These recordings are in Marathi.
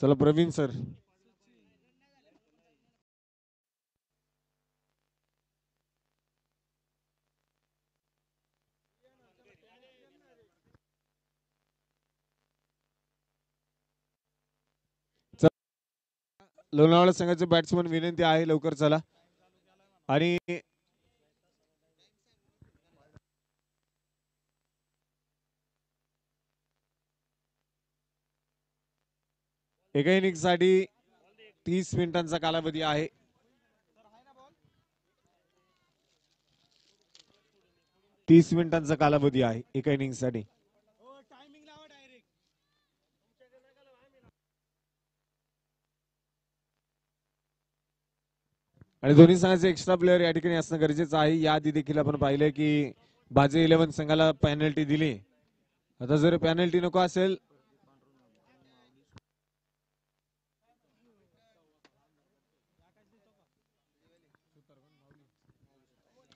चला प्रवीण सर. लोणावळा संघाचे बॅट्समन विनंती आहे लवकर चला. आणि एका इनिंग साठी 30 मिनिटांचा कालावधी आहे. तीस मिनिटांचा कालावधी आहे एका इनिंग साठी. आणि दोन्ही संघाचे एक्स्ट्रा प्लेअर या ठिकाणी असणं गरजेचं आहे. याआधी देखील आपण पाहिलं की बाजे 11 संघाला पेनल्टी दिली. आता जर पेनल्टी नको असेल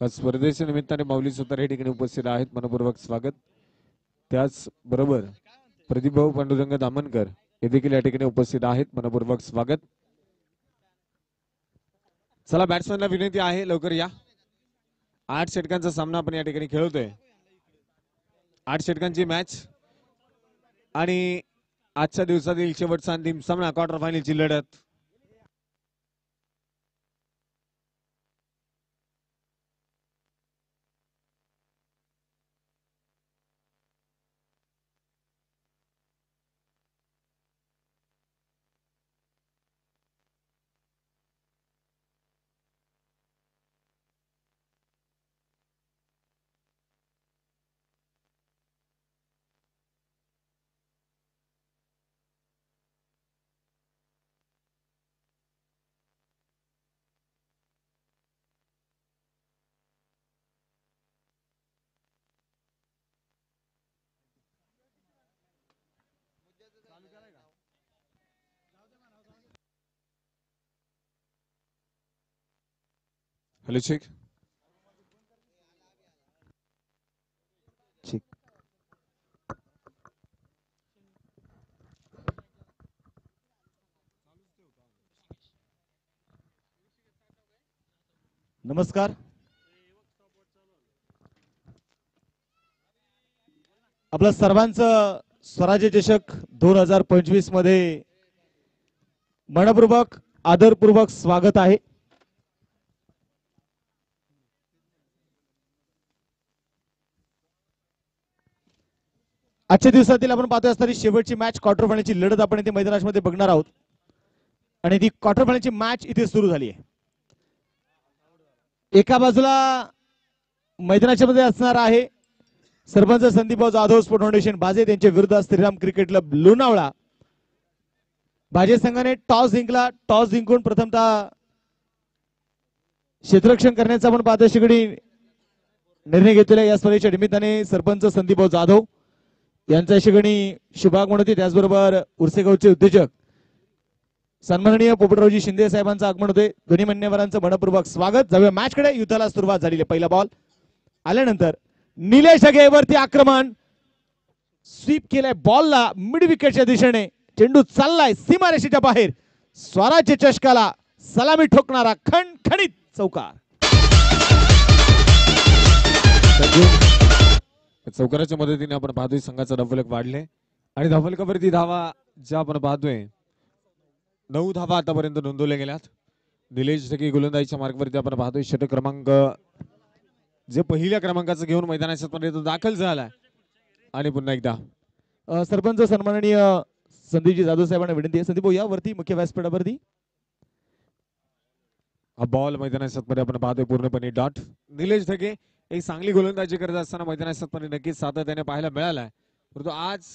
स्पर्धेच्या निमित्ताने माऊली सुतार या ठिकाणी उपस्थित आहेत. मनपूर्वक स्वागत. त्याचबरोबर प्रदीपभाऊ पांडुरंग दामनकर हे देखील या ठिकाणी उपस्थित आहेत. मनपूर्वक स्वागत. चला बॅट्समॅनला विनंती आहे लवकर या. 8 षटकांचा सामना आपण या ठिकाणी खेळतोय. 8 षटकांची मॅच आणि आजच्या दिवसातील शेवटचा अंतिम सामना क्वार्टर फायनलची लढत. Hello check. नमस्कार. आपलं सर्वांचं स्वराज्य चषक 2025 मध्ये मनपूर्वक आदरपूर्वक स्वागत आहे. आजच्या दिवसातील आपण पाहतोय असणारी शेवटची मॅच क्वार्टर फायनलची लढत आपण इथे मैदानामध्ये बघणार आहोत. आणि ती क्वार्टर फायनलची मॅच इथे सुरू झाली आहे. एका बाजूला मैदानाच्या मध्ये असणार आहे सरपंच संदीपभाऊ जाधव स्पोर्ट फाउंडेशन बाजे त्यांच्या विरुद्ध श्रीराम क्रिकेट क्लब लोणावळा. बाजे संघाने टॉस जिंकला. टॉस जिंकून प्रथमतः क्षेत्ररक्षण करण्याचा आपण पाहतोय शिगडी निर्णय घेतलेला. या स्पर्धेच्या निमित्ताने सरपंच संदीपभाऊ जाधव यांच्या शिगणी शुभागमन होते. त्याचबरोबर उर्सेगावचे उद्योजक सन्माननीय पोपटरावजी शिंदे साहेबांचं आगमन होते. दोन्ही मान्यवरांचं मनपूर्वक स्वागत. जाऊया मॅच कडे. युद्धाला सुरुवात झालेली. पहिला बॉल आल्यानंतर निलेश ढगेवरती आक्रमण. स्वीप केलाय बॉलला मिड विकेटच्या दिशेने. चेंडू चाललाय सीमारेषेच्या बाहेर. स्वराज्य चषकाला सलामी ठोकणारा खणखणीत चौकार. चौकाराच्या मदतीने आपण पाहतोय संघाचा धावफलक वाढले आणि धावफलकावरती धावा ज्या आपण पाहतोय 9 धावा आतापर्यंत नोंदवल्या गेल्यात. निलेश ढगे गोलंदाजीच्या मार्गावरती आपण पाहतोय. षटक क्रमांक जे पहिल्या क्रमांकाचं घेऊन मैदानात दाखल झालाय. आणि पुन्हा एकदा सरपंच सन्माननीय संदीपजी जाधव साहेबांना विनंती आहे. संदीप भाऊ या वरती मुख्य व्यासपीठावरती. हा बॉल मैदानात आपण पाहतोय पूर्णपणे डॉट. निलेश ढगे एक चांगली गोलंदाजी करत असताना मैदानात नक्कीच सातत्याने पाहायला मिळालाय. परंतु आज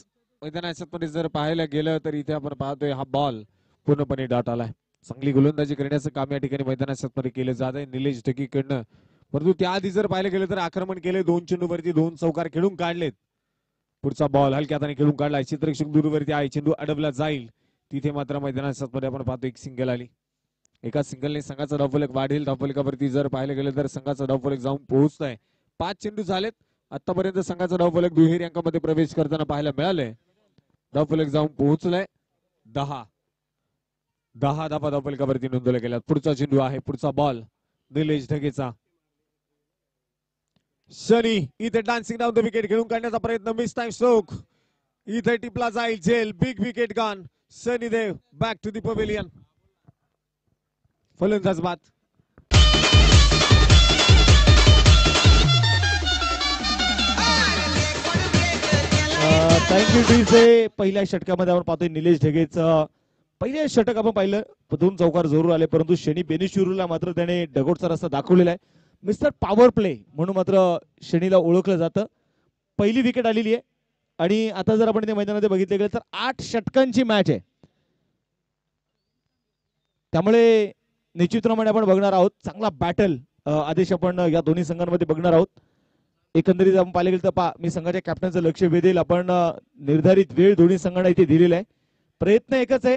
मैदानात जर पाहायला गेलं तर इथे आपण पाहतोय हा बॉल पूर्णपणे डॉट आलाय. चांगली गोलंदाजी करण्याचं काम या ठिकाणी मैदानात केलं जात आहे निलेश ढगेकडनं. परंतु त्याआधी जर पाहिलं गेलं तर आक्रमण केले. 2 चेंडूवरती 2 चौकार खेळून काढलेत. पुढचा बॉल हलक्या हाताने खेळून काढलाय. चित्ररक्षक दूरवरती आहे. चेंडू अडवला जाईल. तिथे मात्र मैदानात आपण पाहतो एक सिंगल आली. एका सिंगलने संघाचा धावफलक वाढेल. धावफलकावरती जर पाहिलं गेलं तर संघाचा धावफलक जाऊन पोहोचतोय. 5 चेंडू झालेत. आतापर्यंत संघाचा धावफलक दुहेरी अंकामध्ये प्रवेश करताना पाहायला मिळालंय. धावफलक जाऊन पोहोचलाय 10. 10 धावा धावफलकावरती नोंदवल्या गेल्या. पुढचा चेंडू आहे, पुढचा बॉल निलेश ढगेचा. शनी इथे डान्सिंग डाऊन द विकेट घेऊन काढण्याचा प्रयत्न. मिस टाइम स्ट्रोक इथे टिपला जाईल झेल. Big wicket gone. Shani Dev back to the pavilion. फलंदाज बाद. Thank you DJ. पहिल्या षटकामध्ये आपण पाहतोय निलेश ढगेचं पहिले षटक आपण पाहिलं, 2 चौकार जरूर आले, परंतु शनी बेनिशुरूला मात्र त्याने डगोटचा रस्ता दाखवलेला आहे. मिस्टर पॉवर प्ले म्हणून मात्र शनीला ओळखलं जातं. पहिली विकेट आलेली आहे आणि आता जर आपण त्या मैदानामध्ये बघितले गेलं तर 8 षटकांची मॅच आहे. त्यामुळे निश्चितप्रमाणे आपण बघणार आहोत चांगला बॅटल आदेश आपण या दोन्ही संघांमध्ये बघणार आहोत. एकंदरीत आपण पाहिले गेलं तर मी संघाच्या कॅप्टनचं लक्ष वेधेल. आपण निर्धारित वेळ दोन्ही संघांना इथे दिलेला आहे. प्रयत्न एकच आहे.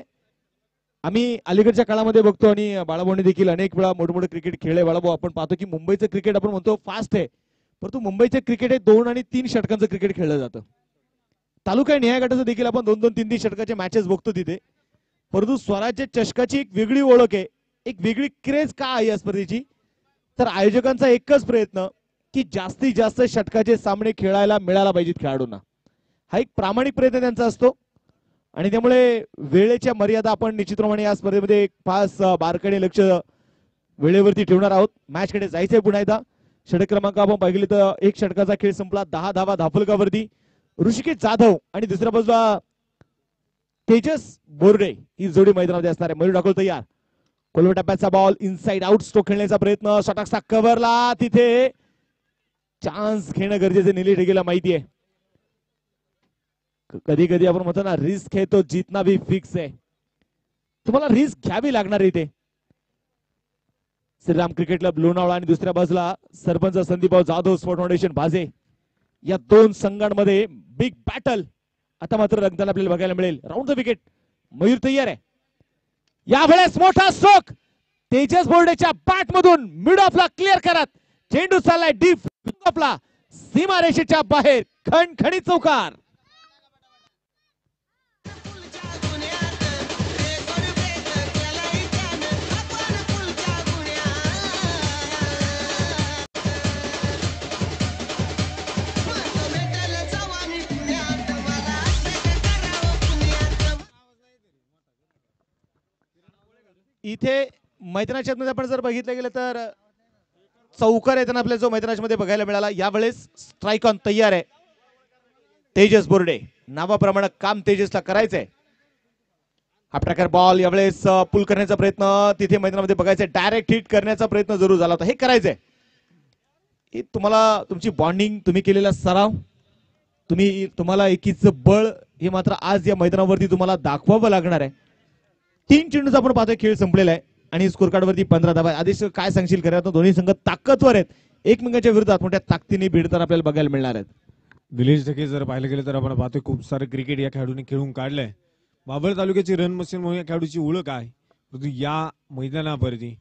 आम्ही अलीकडच्या काळामध्ये बघतो आणि बाळाभाऊने देखील अनेक वेळा मोठमोठे क्रिकेट खेळले. बाळाभाऊ, आपण पाहतो की मुंबईचं क्रिकेट आपण म्हणतो फास्ट आहे, परंतु मुंबईचं क्रिकेट हे 2 आणि 3 षटकांचं क्रिकेट खेळलं जातं. तालुका न्याय गटाचं देखील आपण 2-2, 3-3 षटकाचे मॅचेस बघतो तिथे. परंतु स्वराज्य चषकाची एक वेगळी ओळख आहे, एक वेगळी क्रेज का आहे या स्पर्धेची, तर आयोजकांचा एकच प्रयत्न की जास्तीत जास्त षटकाचे सामने खेळायला मिळायला पाहिजेत खेळाडूंना. हा एक प्रामाणिक प्रयत्न त्यांचा असतो आणि त्यामुळे वेळेच्या मर्यादा आपण निश्चितप्रमाणे या स्पर्धेमध्ये खास बारकाईने लक्ष वेळेवरती ठेवणार आहोत. मॅच कडे जायचंय पुन्हा एकदा. षटक क्रमांक आपण पाहिले तर 1 षटकाचा खेळ संपला. 10 धावा धावफलकावरती ऋषिकेश जाधव आणि दुसऱ्या बाजूला तेजस बोर्डे ही जोडी मैदानामध्ये असणार आहे. मयूर ठाकूर तयार. कोलवा टप्प्याचा बॉल इनसाइड आउट स्ट्रोक खेळण्याचा प्रयत्न. षटकचा कव्हरला तिथे चान्स घेणं गरजेचं निलेश ढगेला माहिती आहे. कधी कधी आपण म्हणतो ना रिस्क है तो जीतना भी फिक्स है. तुम्हाला रिस्क घ्यावी लागणार इथे. श्रीराम क्रिकेट क्लब लोणावळा आणि दुसऱ्या बाजूला सरपंच संदीपराव जाधव स्पोर्ट फाउंडेशन भाजे या 2 संघांमध्ये बिग बॅटल आता मात्र रंगताना आपल्याला बघायला मिळेल. Round the wicket. मयूर तयार आहे. यावेळेस मोठा स्ट्रोक तेजस बोर्डेच्या बॅट मधून मिड ऑफला क्लिअर करत चेंडू चाललाय डीप ऑफला सीमारेषेच्या बाहेर. खणखणीत चौकार. इथे मैदानाच्या मध्ये आपण जर बघितलं गेलं तर चौकार येताना आपल्याला जो मैदानाच्या मध्ये बघायला मिळाला. यावेळेस स्ट्राइक ऑन तयार आहे तेजस बोर्डे. नावाप्रमाणे काम तेजसला करायचंय. हा प्रकार बॉल यावेळेस पुल करण्याचा प्रयत्न तिथे मैदानामध्ये बघायचंय. डायरेक्ट हिट करण्याचा प्रयत्न जरूर झाला होता. हे करायचंय. तुम्हाला तुमची बॉन्डिंग, तुम्ही केलेला सराव, तुम्हाला एकीचं बळ हे मात्र आज या मैदानावरती तुम्हाला दाखवावं लागणार आहे. 3 चेंडूचा आपण पाहतोय खेळ संपलेला आहे आणि स्कोर कार्ड वरती 15 धावा. आदेश काय सांगशील? खरं दोन्ही संघ ताकदवर आहेत. एकमेकांच्या विरोधात मोठ्या ताकदीने भिडताना आपल्याला बघायला मिळणार आहेत. निलेश ढगे जर पाहिलं गेलं तर आपण पाहतोय खूप सारे क्रिकेट या खेळाडूंनी खेळून काढलंय. मावळ तालुक्याची रन मशीन म्हणून या खेळाडूची ओळख आहे. परंतु या मैदानावरती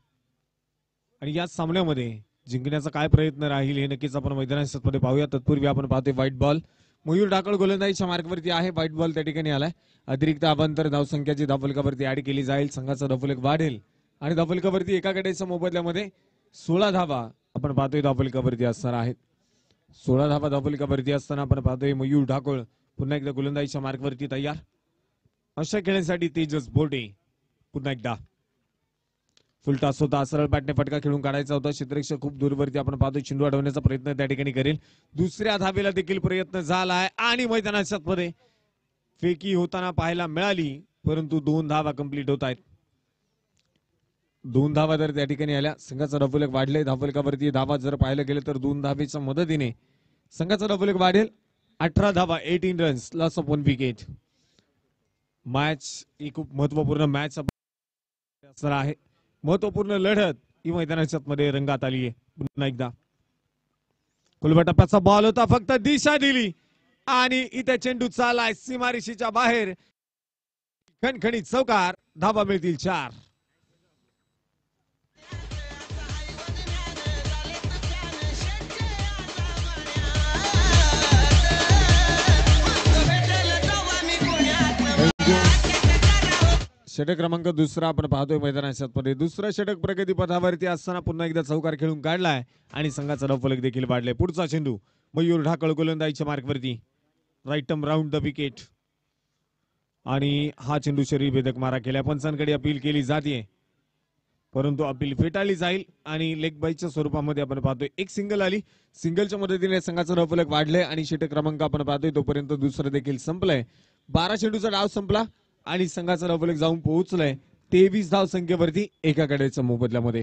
आणि या सामन्यामध्ये जिंकण्याचा काय प्रयत्न राहील हे नक्कीच आपण मैदानामध्ये पाहूया. तत्पूर्वी आपण पाहतोय व्हाईट बॉल. मयूर ढाकळ गोलंदाजीच्या मार्कवरती आहे. व्हाईट बॉल त्या ठिकाणी आलाय. अतिरिक्त अवांतर धावसंख्याची धावफलकावरती ऍड केली जाईल. संघाचा धावफलक वाढेल आणि धावफलकावरती एका गड्याच्या मोबदल्यामध्ये 16 धावा आपण पाहतोय धावफलकावरती असणार आहेत. 16 धावा धावफलकावरती असताना आपण पाहतोय मयूर ढाकळ पुन्हा एकदा गोलंदाजीच्या मार्कवरती तयार. अशा खेळण्यासाठी तेजस बोर्डे पुन्हा एकदा फुलटॉस होता. सरळ बॅटने फटका खेळून काढायचा होता. क्षेत्ररक्षक खूप दूरवरती आपण पाहतोय. चेंडू अडवण्याचा प्रयत्न त्या ठिकाणी करेल. दुसऱ्या धावेला देखील प्रयत्न झालाय आणि मैदानाच्या मध्ये फेकी होताना पाहायला मिळाली, परंतु 2 धावा कंप्लीट होत आहेत. 2 धावा जर त्या ठिकाणी आल्या, संघाचा धावफलक वाढले. धावफलकावरती धावा जर पाहायला गेलं तर 2 धावेच्या मदतीने संघाचा धावफलक वाढेल. 18 धावा, 18 runs, loss of 1 wicket. Match ही खूप महत्वपूर्ण मॅच असणार आहे. महत्वपूर्ण लढत ही मैदानाच्या मध्ये रंगात आली आहे. पुन्हा एकदा खुलबा टप्प्याचा बॉल होता, फक्त दिशा दिली आणि इथे चेंडू चालाय सीमारेषेच्या बाहेर. खणखणीत चौकार. धावा मिळतील 4. षटक क्रमांक दुसरा आपण पाहतोय मैदानाच्या दुसरा षटक प्रगती पथावरती असताना पुन्हा एकदा चौकार खेळून काढलाय आणि संघाचा धावफलक देखील वाढलाय. पुढचा चेंडू मयूर ढाकळ गोलंदाजीच्या मार्कवरती, right arm round the wicket आणि हा चेंडू शरीर भेदक मारा केल्या. पंचांकडे अपील केली जाते परंतु अपील फेटाळली जाईल आणि लेग बाईच्या स्वरूपामध्ये आपण पाहतोय एक सिंगल आली. सिंगलच्या मदतीने संघाचा धावफलक वाढलंय आणि षटक क्रमांक आपण पाहतोय तोपर्यंत दुसरं देखील संपलंय. 12 चेंडूचा डाव संपला आणि संघाचा धावफलक जाऊन पोहोचलाय 23 धाव संख्येवरती एका गड्याच्या मोबदल्यामध्ये.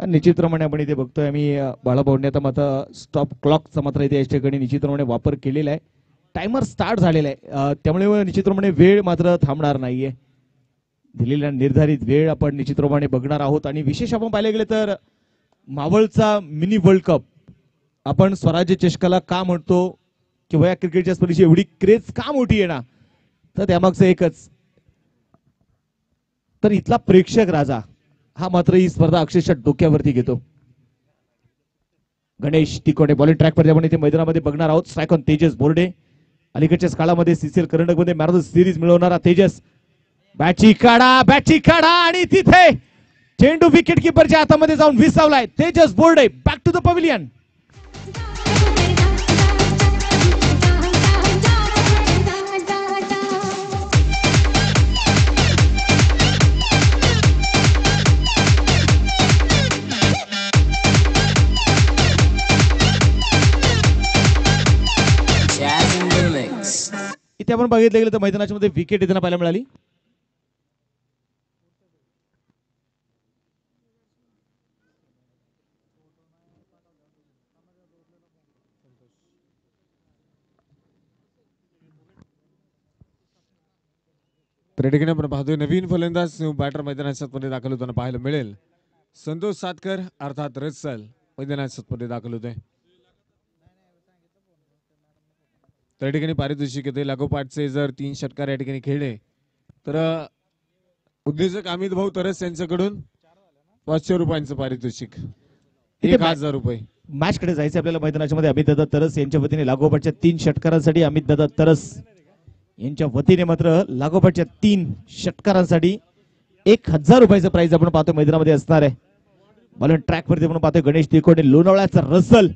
निश्चितप्रमाणे आपण इथे बघतोय आम्ही बाळाभाऊंनी आता मात्र स्टॉप क्लॉकचा मात्र इथे या ठिकाणी निश्चितप्रमाणे वापर केलेला आहे. टायमर स्टार्ट झालेला आहे त्यामुळे निश्चितप्रमाणे वेळ मात्र थांबणार नाहीये. दिलेल्या निर्धारित वेळ आपण निश्चितप्रमाणे बघणार आहोत आणि विशेष आपण पाहिले गेले तर मावळचा मिनी वर्ल्ड कप आपण स्वराज्य चषकाला का म्हणतो किंवा या क्रिकेटच्या स्पर्धेची एवढी क्रेज का मोठी आहे ना, तर त्यामागचं एकच, तर इथला प्रेक्षक राजा हा मात्र ही स्पर्धा अक्षरशः डोक्यावरती घेतो. गणेश तिकोटे बॉलिंग ट्रॅकवर आपण इथे मैदानामध्ये बघणार आहोत. स्ट्राईक ऑन तेजस बोर्डे, अलीकडच्याच काळामध्ये सीसीएल करंडक मध्ये मॅन ऑफ द सिरीज मिळवणारा तेजस. बॅटची काढा आणि तिथे चेंडू विकेट किपरच्या हातामध्ये जाऊन विसावलाय. Tejas Borde back to the pavilion. इथे आपण बघितलं गेलं तर मैदानाच्या मध्ये विकेट येताना पाहायला मिळाली. तर ठिकाणी आपण पाहतोय नवीन फलंदाज बॅटर मैदानाच्या मध्ये दाखल होताना पाहायला मिळेल. संतोष सातकर अर्थात रसल मैदानाच्या मध्ये दाखल होतोय. त्या ठिकाणी पारितोषिक येते लागोपाठचे जर 3 षटकार या ठिकाणी खेळले तर उद्योजक अमित भाऊ तरस यांच्याकडून 500 रुपयांचं पारितोषिक, 1000 रुपये. मॅच कडे जायचं आपल्याला मैदानाच्या मध्ये. अमित दादा तरस यांच्या वतीने लागोपाठच्या 3 षटकारांसाठी अमित दादा तरस यांच्या वतीने मात्र लागोपाठच्या 3 षटकारांसाठी 1000 रुपयाचं प्राइज आपण पाहतो मैदानामध्ये असणार आहे. बॉलिंग ट्रॅक वरती आपण पाहतोय गणेश तिकोटे लोणावळ्याचा रसल.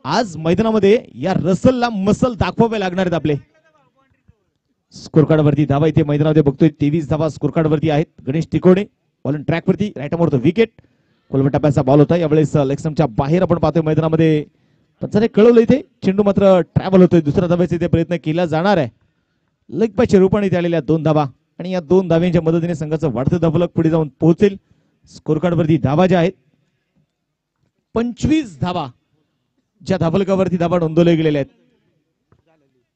आज मैदानामध्ये या रसलला मसल दाखवावे लागणार आहेत आपले. स्कोर कार्ड वरती धावा इथे मैदानामध्ये बघतोय 23 धावा स्कोर कार्ड वरती आहेत. गणेश तिकोडे बॉलिंग ट्रॅक वरती राईट मोर द विकेट. कोलमट टप्प्याचा बॉल होता यावेळेस लेगस्टंपच्या बाहेर आपण पाहतोय मैदानामध्ये. पंचाने कळवलं इथे चेंडू मात्र ट्रॅव्हल होतोय. दुसऱ्या धाव्याचा इथे प्रयत्न केला जाणार आहे. लेग बायच्या रूपाने इथे आलेल्या 2 धावा आणि या 2 धाव्यांच्या मदतीने संघाचं वाढतं धावफलक पुढे जाऊन पोहोचेल. स्कोर कार्ड वरती धावा ज्या आहेत 25 धावा ज्या धावफलकावरती धावा नोंदवल्या गेलेल्या आहेत.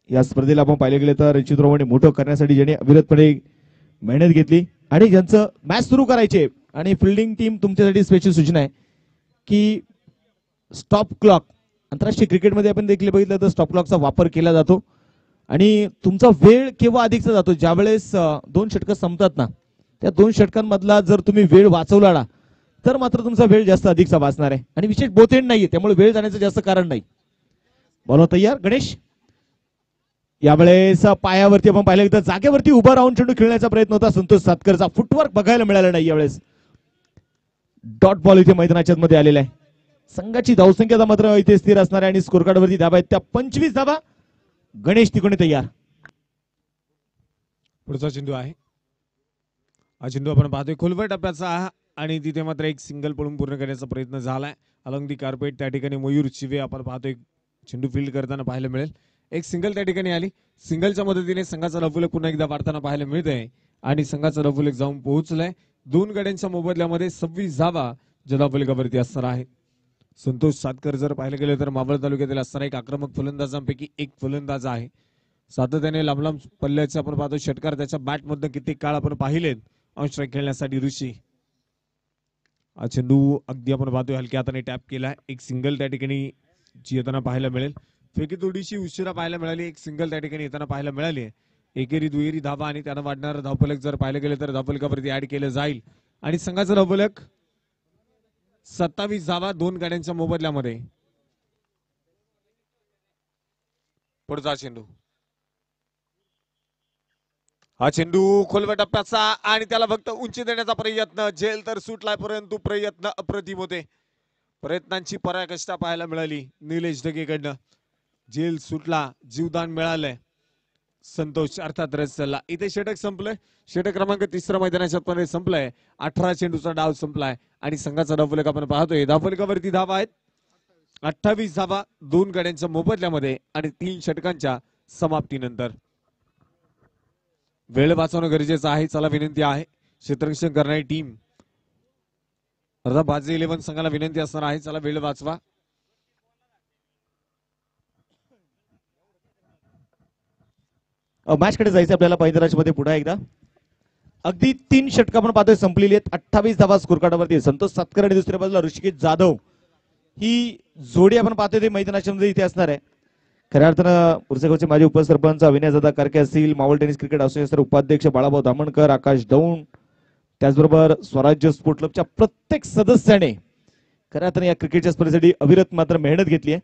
या स्पर्धेला आपण पाहिले गेले तर चित्रपणे मोठं करण्यासाठी ज्यांनी अविरतपणे मेहनत घेतली आणि ज्यांचं मॅच सुरू करायचे आणि फिल्डिंग टीम तुमच्यासाठी स्पेशल सूचना आहे की स्टॉप क्लॉक आंतरराष्ट्रीय क्रिकेटमध्ये आपण देखील बघितलं तर स्टॉप क्लॉकचा वापर केला जातो आणि तुमचा वेळ केव्हा अधिकचा जातो ज्यावेळेस 2 षटकं संपतात ना, त्या 2 षटकांमधला जर तुम्ही वेळ वाचवला ना तर मात्र तुमचा वेळ जास्त अधिकचा वाचणार आहे आणि विशेष बोथेंड नाहीये त्यामुळे वेळ जाण्याचं जास्त कारण नाही. बॉल तयार गणेश. यावेळेस पायावरती आपण पाहिलं तर जागेवरती उभा राहून चेंडू खेळण्याचा प्रयत्न होता संतोष सातकरचा. फुटवर्क बघायला मिळालं नाही यावेळेस. डॉट बॉल इथे मैदानाच्या मध्ये आलेला आहे. संघाची धावसंख्या मात्र इथे स्थिर असणार आहे आणि स्कोर कार्ड वरती धावा आहेत त्या 25 धावा. गणेश तिकोणे तयार. पुढचा चेंडू आहे. हा चेंडू आपण पाहतोय खोलवर टप्प्याचा आणि तिथे मात्र एक सिंगल पळून पूर्ण करण्याचा प्रयत्न झालाय. अलॉंग दी कार्पेट त्या ठिकाणी मयूर चिवे आपण पाहतोय चेंडू फील्ड करताना पाहायला मिळेल. एक सिंगल त्या ठिकाणी आली. सिंगलच्या मदतीने संघाचा धावफलक पुन्हा एकदा वाढताना पाहायला मिळतंय आणि संघाचा धावफलक जाऊन पोहोचलाय 2 गड्यांच्या मोबदल्यामध्ये 26 धावा ज्या धावफलकावरती असणार आहे. संतोष सातकर जर पाहिलं गेलं तर मावळ तालुक्यातील असणारा एक आक्रमक फलंदाजांपैकी एक फलंदाज आहे. सातत्याने लांब लांब पल्ल्याचे आपण पाहतो षटकार त्याच्या बॅट मधून कित्येक काळ आपण पाहिलेत ऑन स्ट्राईक खेळण्यासाठी ऋषी. हा चेंडू अगदी आपण पाहतोय हलक्या हाताने टॅप केलाय. एक सिंगल त्या ठिकाणी जी येताना पाहायला मिळेल. फेकी थोडीशी उशिरा पाहायला मिळाली. एक सिंगल त्या ठिकाणी येताना पाहायला मिळाली. एकेरी दुहेरी धावा आणि त्यानं वाढणारं धावफलक जर पाहिलं गेलं तर धावफलकावरती ऍड केलं जाईल आणि संघाचं धावफलक 27 धावा 2 गाड्यांच्या मोबदल्यामध्ये. पुढचा चेंडू हा चेंडू खोलव्या टप्प्याचा आणि त्याला फक्त उंची देण्याचा प्रयत्न, झेल तर सुटलाय परंतु प्रयत्न अप्रतिम होते. प्रयत्नांची पराकाष्ठा पाहायला मिळाली निलेश ढगेकडनं. झेल सुटला, जीवदान मिळालंय. संतोष अर्थात रसला. इथे षटक संपलंय. षटक क्रमांक 3 मैदानाच्या आतमध्ये संपलाय. 18 चेंडूचा डाव संपलाय आणि संघाचा धावफलक आपण पाहतोय. धावफलकावरती धावा आहेत 28 धावा 2 गड्यांच्या मोबदल्यामध्ये आणि 3 षटकांच्या समाप्तीनंतर. वेळ वाचवणं गरजेचं आहे. चला विनंती आहे क्षेत्ररक्षण करणारी टीम अर्थात बाजी 11 संघाला विनंती असणार आहे. चला वेळ वाचवा. मॅच कडे जायचं आपल्याला मैदानामध्ये पुन्हा एकदा. अगदी 3 षटक आपण पाहतोय संपलेली आहेत. 28 धावा स्कोर कार्डावरती. संतोष सातकर आणि दुसऱ्या बाजूला ऋषिकेश जाधव ही जोडी आपण पाहतोय ते मैदानाच्या मध्ये इथे असणार आहे. खऱ्या अर्थानं उर्सेगावचे माजी उपसरपंच अविनाशदादा कारके असतील, मावळ टेनिस क्रिकेट असोसिएशन उपाध्यक्ष बाळाभाऊ धामणकर, आकाश दौंड, त्याचबरोबर स्वराज्य स्पोर्ट क्लबच्या प्रत्येक सदस्याने खऱ्या अर्थानं या क्रिकेटच्या स्पर्धेसाठी अविरत मात्र मेहनत घेतली आहे.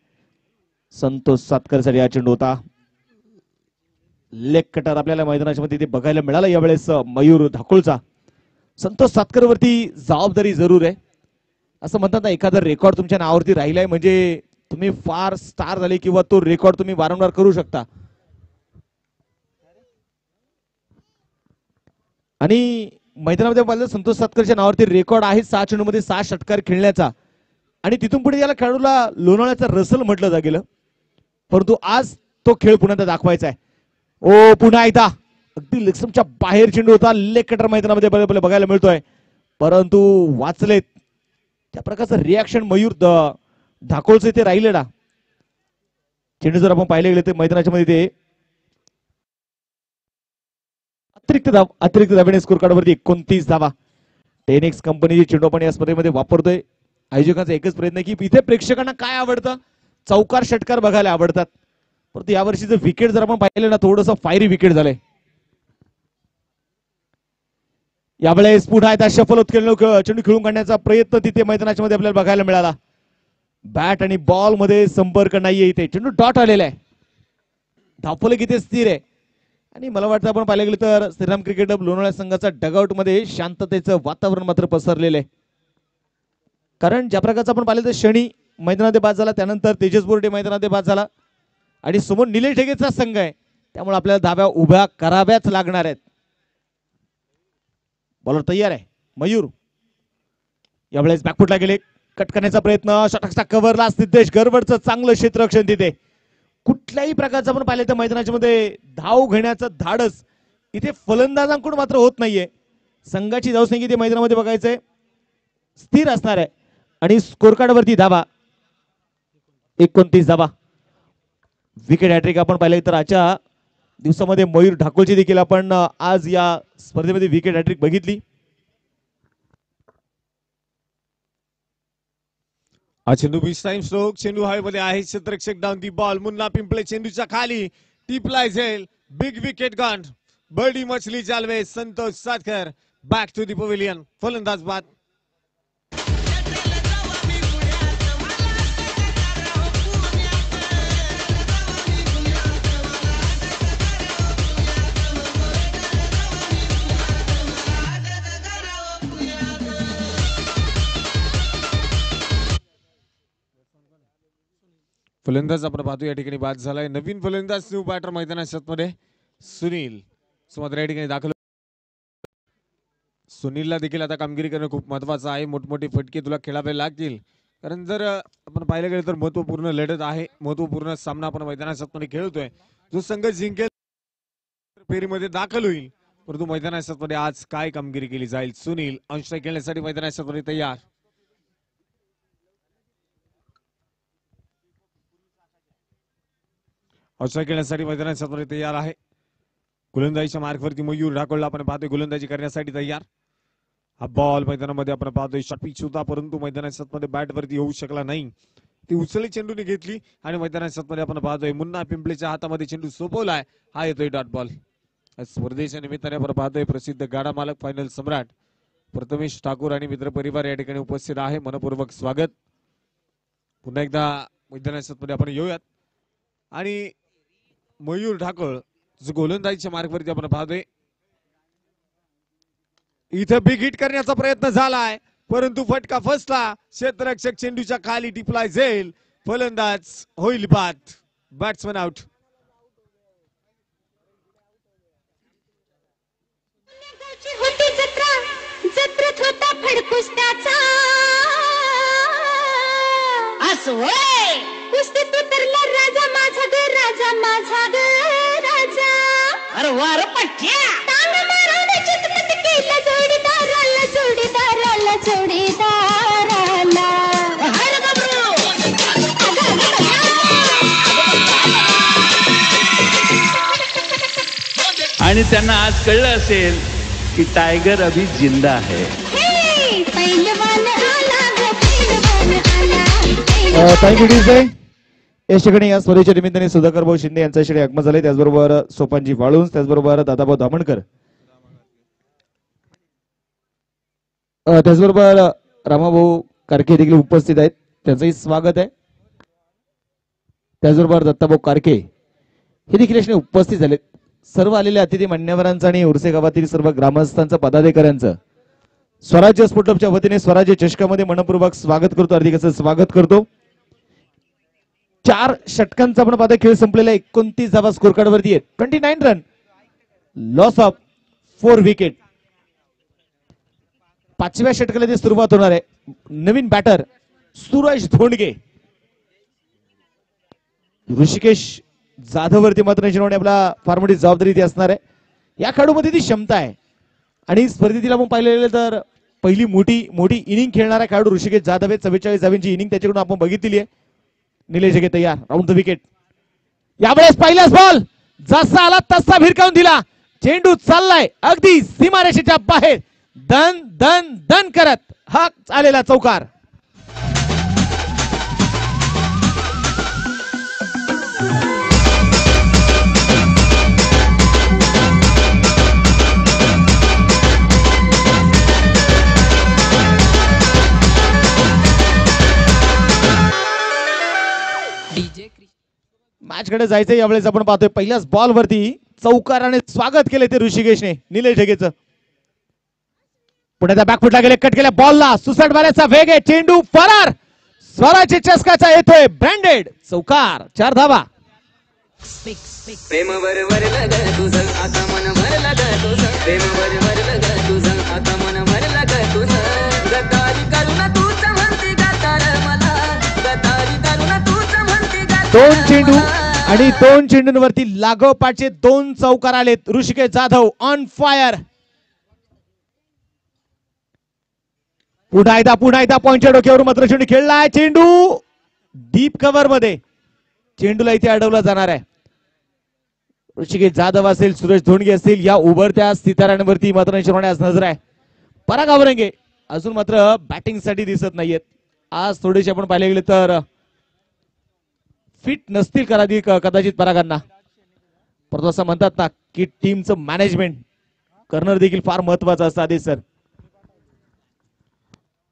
संतोष सातकरसाठी हा चेंडू होता. लेग कटर आपल्याला मैदानाच्या मध्ये बघायला मिळाला यावेळेस मयूर धाकुळचा. संतोष सातकर वरती जबाबदारी जरूर आहे. असं म्हणतात ना, एखादा रेकॉर्ड तुमच्या नावावरती राहिलाय म्हणजे तुम्ही फार स्टार झाले किंवा तो रेकॉर्ड तुम्ही वारंवार करू शकता. आणि मैदानामध्ये पाहिलं संतोष सातकरच्या नावावरती रेकॉर्ड आहे 6 चेंडूमध्ये 6 षटकार खेळण्याचा. आणि तिथून पुढे याला खेळाडूला लोणावळ्याचा रसल म्हटलं गेलं. परंतु आज तो खेळ पुन्हा दाखवायचा आहे. ओ पुन्हा एकदा अगदी लेगस्टंपच्या बाहेर चेंडू होता. लेग कटर मैदानामध्ये बघायला मिळतोय परंतु वाचलेत. त्या प्रकारचं रिॲक्शन मयूर धाकोळचं इथे राहिले ना. चेंडू जर आपण पाहिले गेले तर मैदानाच्या मध्ये ते अतिरिक्त धावेने स्कोर कार्डवरती 29 धावा. टेनिक्स कंपनीची चेंडू आपण या स्पर्धेमध्ये वापरतोय. आयोजकांचा एकच प्रयत्न की इथे प्रेक्षकांना काय आवडतं, चौकार षटकार बघायला आवडतात. परंतु यावर्षीचं विकेट जर आपण पाहिलं ना थोडंसं फायरी विकेट झालंय. यावेळेस पुन्हा एकदा शफल होत चेंडू खेळून काढण्याचा प्रयत्न तिथे मैदानाच्या मध्ये आपल्याला बघायला मिळाला. बॅट आणि बॉल मध्ये संपर्क नाहीये. इथे चेंडू डॉट आलेला आहे. धावफलक इथे स्थिर आहे. आणि मला वाटतं आपण पाहिलं गेलं तर श्रीराम क्रिकेट क्लब लोणावळा संघाचा डगआउट मध्ये शांततेचं वातावरण मात्र पसरलेलं आहे. कारण ज्या प्रकारचं आपण पाहिलं तर शनी मैदानामध्ये बाद झाला, त्यानंतर तेजस बोर्डे मैदानामध्ये बाद झाला आणि समोर निलेश ढगेचा संघ आहे. त्यामुळे आपल्याला धाव्या उभ्या कराव्याच लागणार आहेत. बॉलर तयार आहे मयूर. यावेळेस बॅकफुटला गेले, कट करण्याचा प्रयत्न, षटकचा कव्हरला सिद्धेश गरवडचं चांगलं क्षेत्ररक्षण तिथे. कुठल्याही प्रकारचं आपण पाहिलं तर मैदानाच्या मध्ये धाव घेण्याचं धाडस इथे फलंदाजांकडून मात्र होत नाहीये. संघाची धावसंख्या इथे मैदानामध्ये बघायचंय स्थिर असणार आहे. आणि स्कोर कार्ड वरती धावा 29 धावा. विकेट हॅट्रिक आपण पाहिलं तर आजच्या दिवसामध्ये मयूर ढाकोळची देखील आपण आज या स्पर्धेमध्ये विकेट हॅट्रिक बघितली. चेंडू बीच टाइम स्ट्रोक. चेंडू हवेमध्ये आहे. क्षेत्ररक्षक down the ball. Munna Pimple चेंडूच्या खाली टिपलाय झेल. Big wicket gone. बर्डी मछली जालवे. Santosh Satkar back to the pavilion. फलंदाज बाद. फलंदाज आपण पाहतो या ठिकाणी बाद झालाय. नवीन फलंदाज न्यू बॅटर मैदानाच्या मध्ये सुनील सुमात्र या ठिकाणी दाखल. सुनीलला देखील आता कामगिरी करणं खूप महत्वाचं आहे. मोठमोठे फटके तुला खेळावे लागतील. कारण जर आपण पाहिलं गेलं तर महत्वपूर्ण लढत आहे. महत्वपूर्ण सामना आपण मैदानाच्या मध्ये खेळतोय. जो संघ जिंकेल फेरीमध्ये दाखल होईल. परंतु मैदानाच्या मध्ये आज काय कामगिरी केली जाईल. सुनील अंश खेळण्यासाठी मैदानाच्या मध्ये तयार. औषध खेळण्यासाठी मैदानाच्या मध्ये तयार आहे. गोलंदाजीच्या मार्कवरती मयूर ढाकोळला आपण पाहतोय गोलंदाजी करण्यासाठी तयार. हा बॉल मैदानामध्ये आपण पाहतोय शॉट पिच होता परंतु मैदानाच्या मध्ये बॅट वरती येऊ शकला नाही. ती उचलली चेंडूने घेतली आणि मैदानाच्या मध्ये आपण पाहतोय मुन्ना पिंपळेच्या हातामध्ये चेंडू सोपवलाय. हा येतोय डॉट बॉल. स्पर्धेच्या निमित्ताने आपण पाहतोय प्रसिद्ध गाडा मालक फायनल सम्राट प्रथमेश ठाकूर आणि मित्र परिवार या ठिकाणी उपस्थित आहे. मनपूर्वक स्वागत. पुन्हा एकदा मैदानाच्या मध्ये आपण येऊयात. आणि मयूर ढाकोळ जो गोलंदाजीच्या मार्गवरती आपण पाहतोय इथे बिग हिट करण्याचा प्रयत्न झालाय, परंतु फटका फसला. क्षेत्ररक्षक चेंडूच्या खाली टिपलाय जाईल. फलंदाज होईल बाद. Batsman out. होती जत्रा, जत्रेत होता फडकुस त्याचा. कुस्तीत उतरला राजा माझा ग, राजा माझा ग राजा. अरे वार पट्ट्या टांग मारून चितमत केलं जोडीदाराला, जोडीदाराला, जोडीदाराला. आणि त्यांना आज कळलं असेल की टायगर अभी जिंदा है. हे पैलवान आला ग, पैलवान आला. Thank you DJ. या ठिकाणी या स्पर्धेच्या निमित्ताने सुधाकर भाऊ शिंदे यांचा श्रेय आगमन झाले. त्याचबरोबर सोपानजी वाळुंज, त्याचबरोबर दादाभाऊ धामणकर, त्याचबरोबर रामाभाऊ कारके देखील उपस्थित आहेत. त्यांचंही स्वागत आहे. त्याचबरोबर दत्ताभाऊ कारके हे देखील या ठिकाणी उपस्थित झाले. सर्व आलेल्या अतिथी मान्यवरांचं आणि उर्से गावातील सर्व ग्रामस्थांचं, पदाधिकाऱ्यांचं स्वराज्य स्पोर्ट क्लबच्या वतीने स्वराज्य चषकामध्ये मनपूर्वक स्वागत करतो, हार्दिक असं स्वागत करतो. 4 षटकांचा आपण पाहता खेळ संपलेला. 29 धावा स्कोर कार्ड वरती आहेत. 29 रन, लॉस ऑफ 4 विकेट. 5व्या षटकाला ती सुरुवात होणार आहे. नवीन बॅटर सूरज धोंडगे. ऋषिकेश जाधव वरती मात्र निश्चितपणे आपला फार मोठी जबाबदारी ती असणार आहे. या खेळाडूमध्ये ती क्षमता आहे आणि स्पर्धेतील आपण पाहिलेलं तर पहिली मोठी इनिंग खेळणारा खेळाडू ऋषिकेश जाधव आहे. 44 धावांची इनिंग त्याच्याकडून आपण बघितली आहे. निलेश जगे तयार, राऊंड द विकेट. यावेळेस पहिलाच बॉल जसा आला तसा भिरकावून दिला. चेंडू चाललाय अगदी सीमारेषेच्या बाहेर, दन दन दन करत हा आलेला चौकार. मॅच कडे जायचंय. यावेळेस आपण पाहतोय पहिल्याच बॉल वरती चौकाराने स्वागत केले ते ऋषिकेशने निलेश ढगेचं. पुढे त्या बॅकफुटला गेले, कट केल्या बॉलला. सुसाट मारायचा वेग आहे. चेंडू फरार. स्वराज्य चषकाचा येतोय ब्रँडेड चौकार. 4 धावा. प्रेम वर वर लग तुझं आता मन भरलं ग तुझं. प्रेम वर वर लग तुझं आता मन भरलं ग तुझं. गदारी करून तूच म्हणती गदार मला, गदारी करून तूच म्हणती गदार. 2 चेंडू आणि 2 चेंडूंवरती लागोपाठचे 2 चौकार आलेत. Rishikesh Jadhav on fire. पुन्हा एकदा पॉइंटच्या डोक्यावर मात्र चेंडू खेळलाय. चेंडू डीप कव्हर मध्ये. चेंडूला इथे अडवला जाणार आहे. ऋषिकेश जाधव असेल, सूरज धोंडगे असतील, या उभरत्या सिताऱ्यांवरती मात्र आज नजर आहे. पराग आवरंगे अजून मात्र बॅटिंग साठी दिसत नाहीयेत. आज थोडेसे आपण पाहिले गेले तर फिट नसतील कदाचित परागांना. परंतु असं म्हणतात ना की टीमचं मॅनेजमेंट करणं देखील फार महत्वाचं असतं. आदेश सर.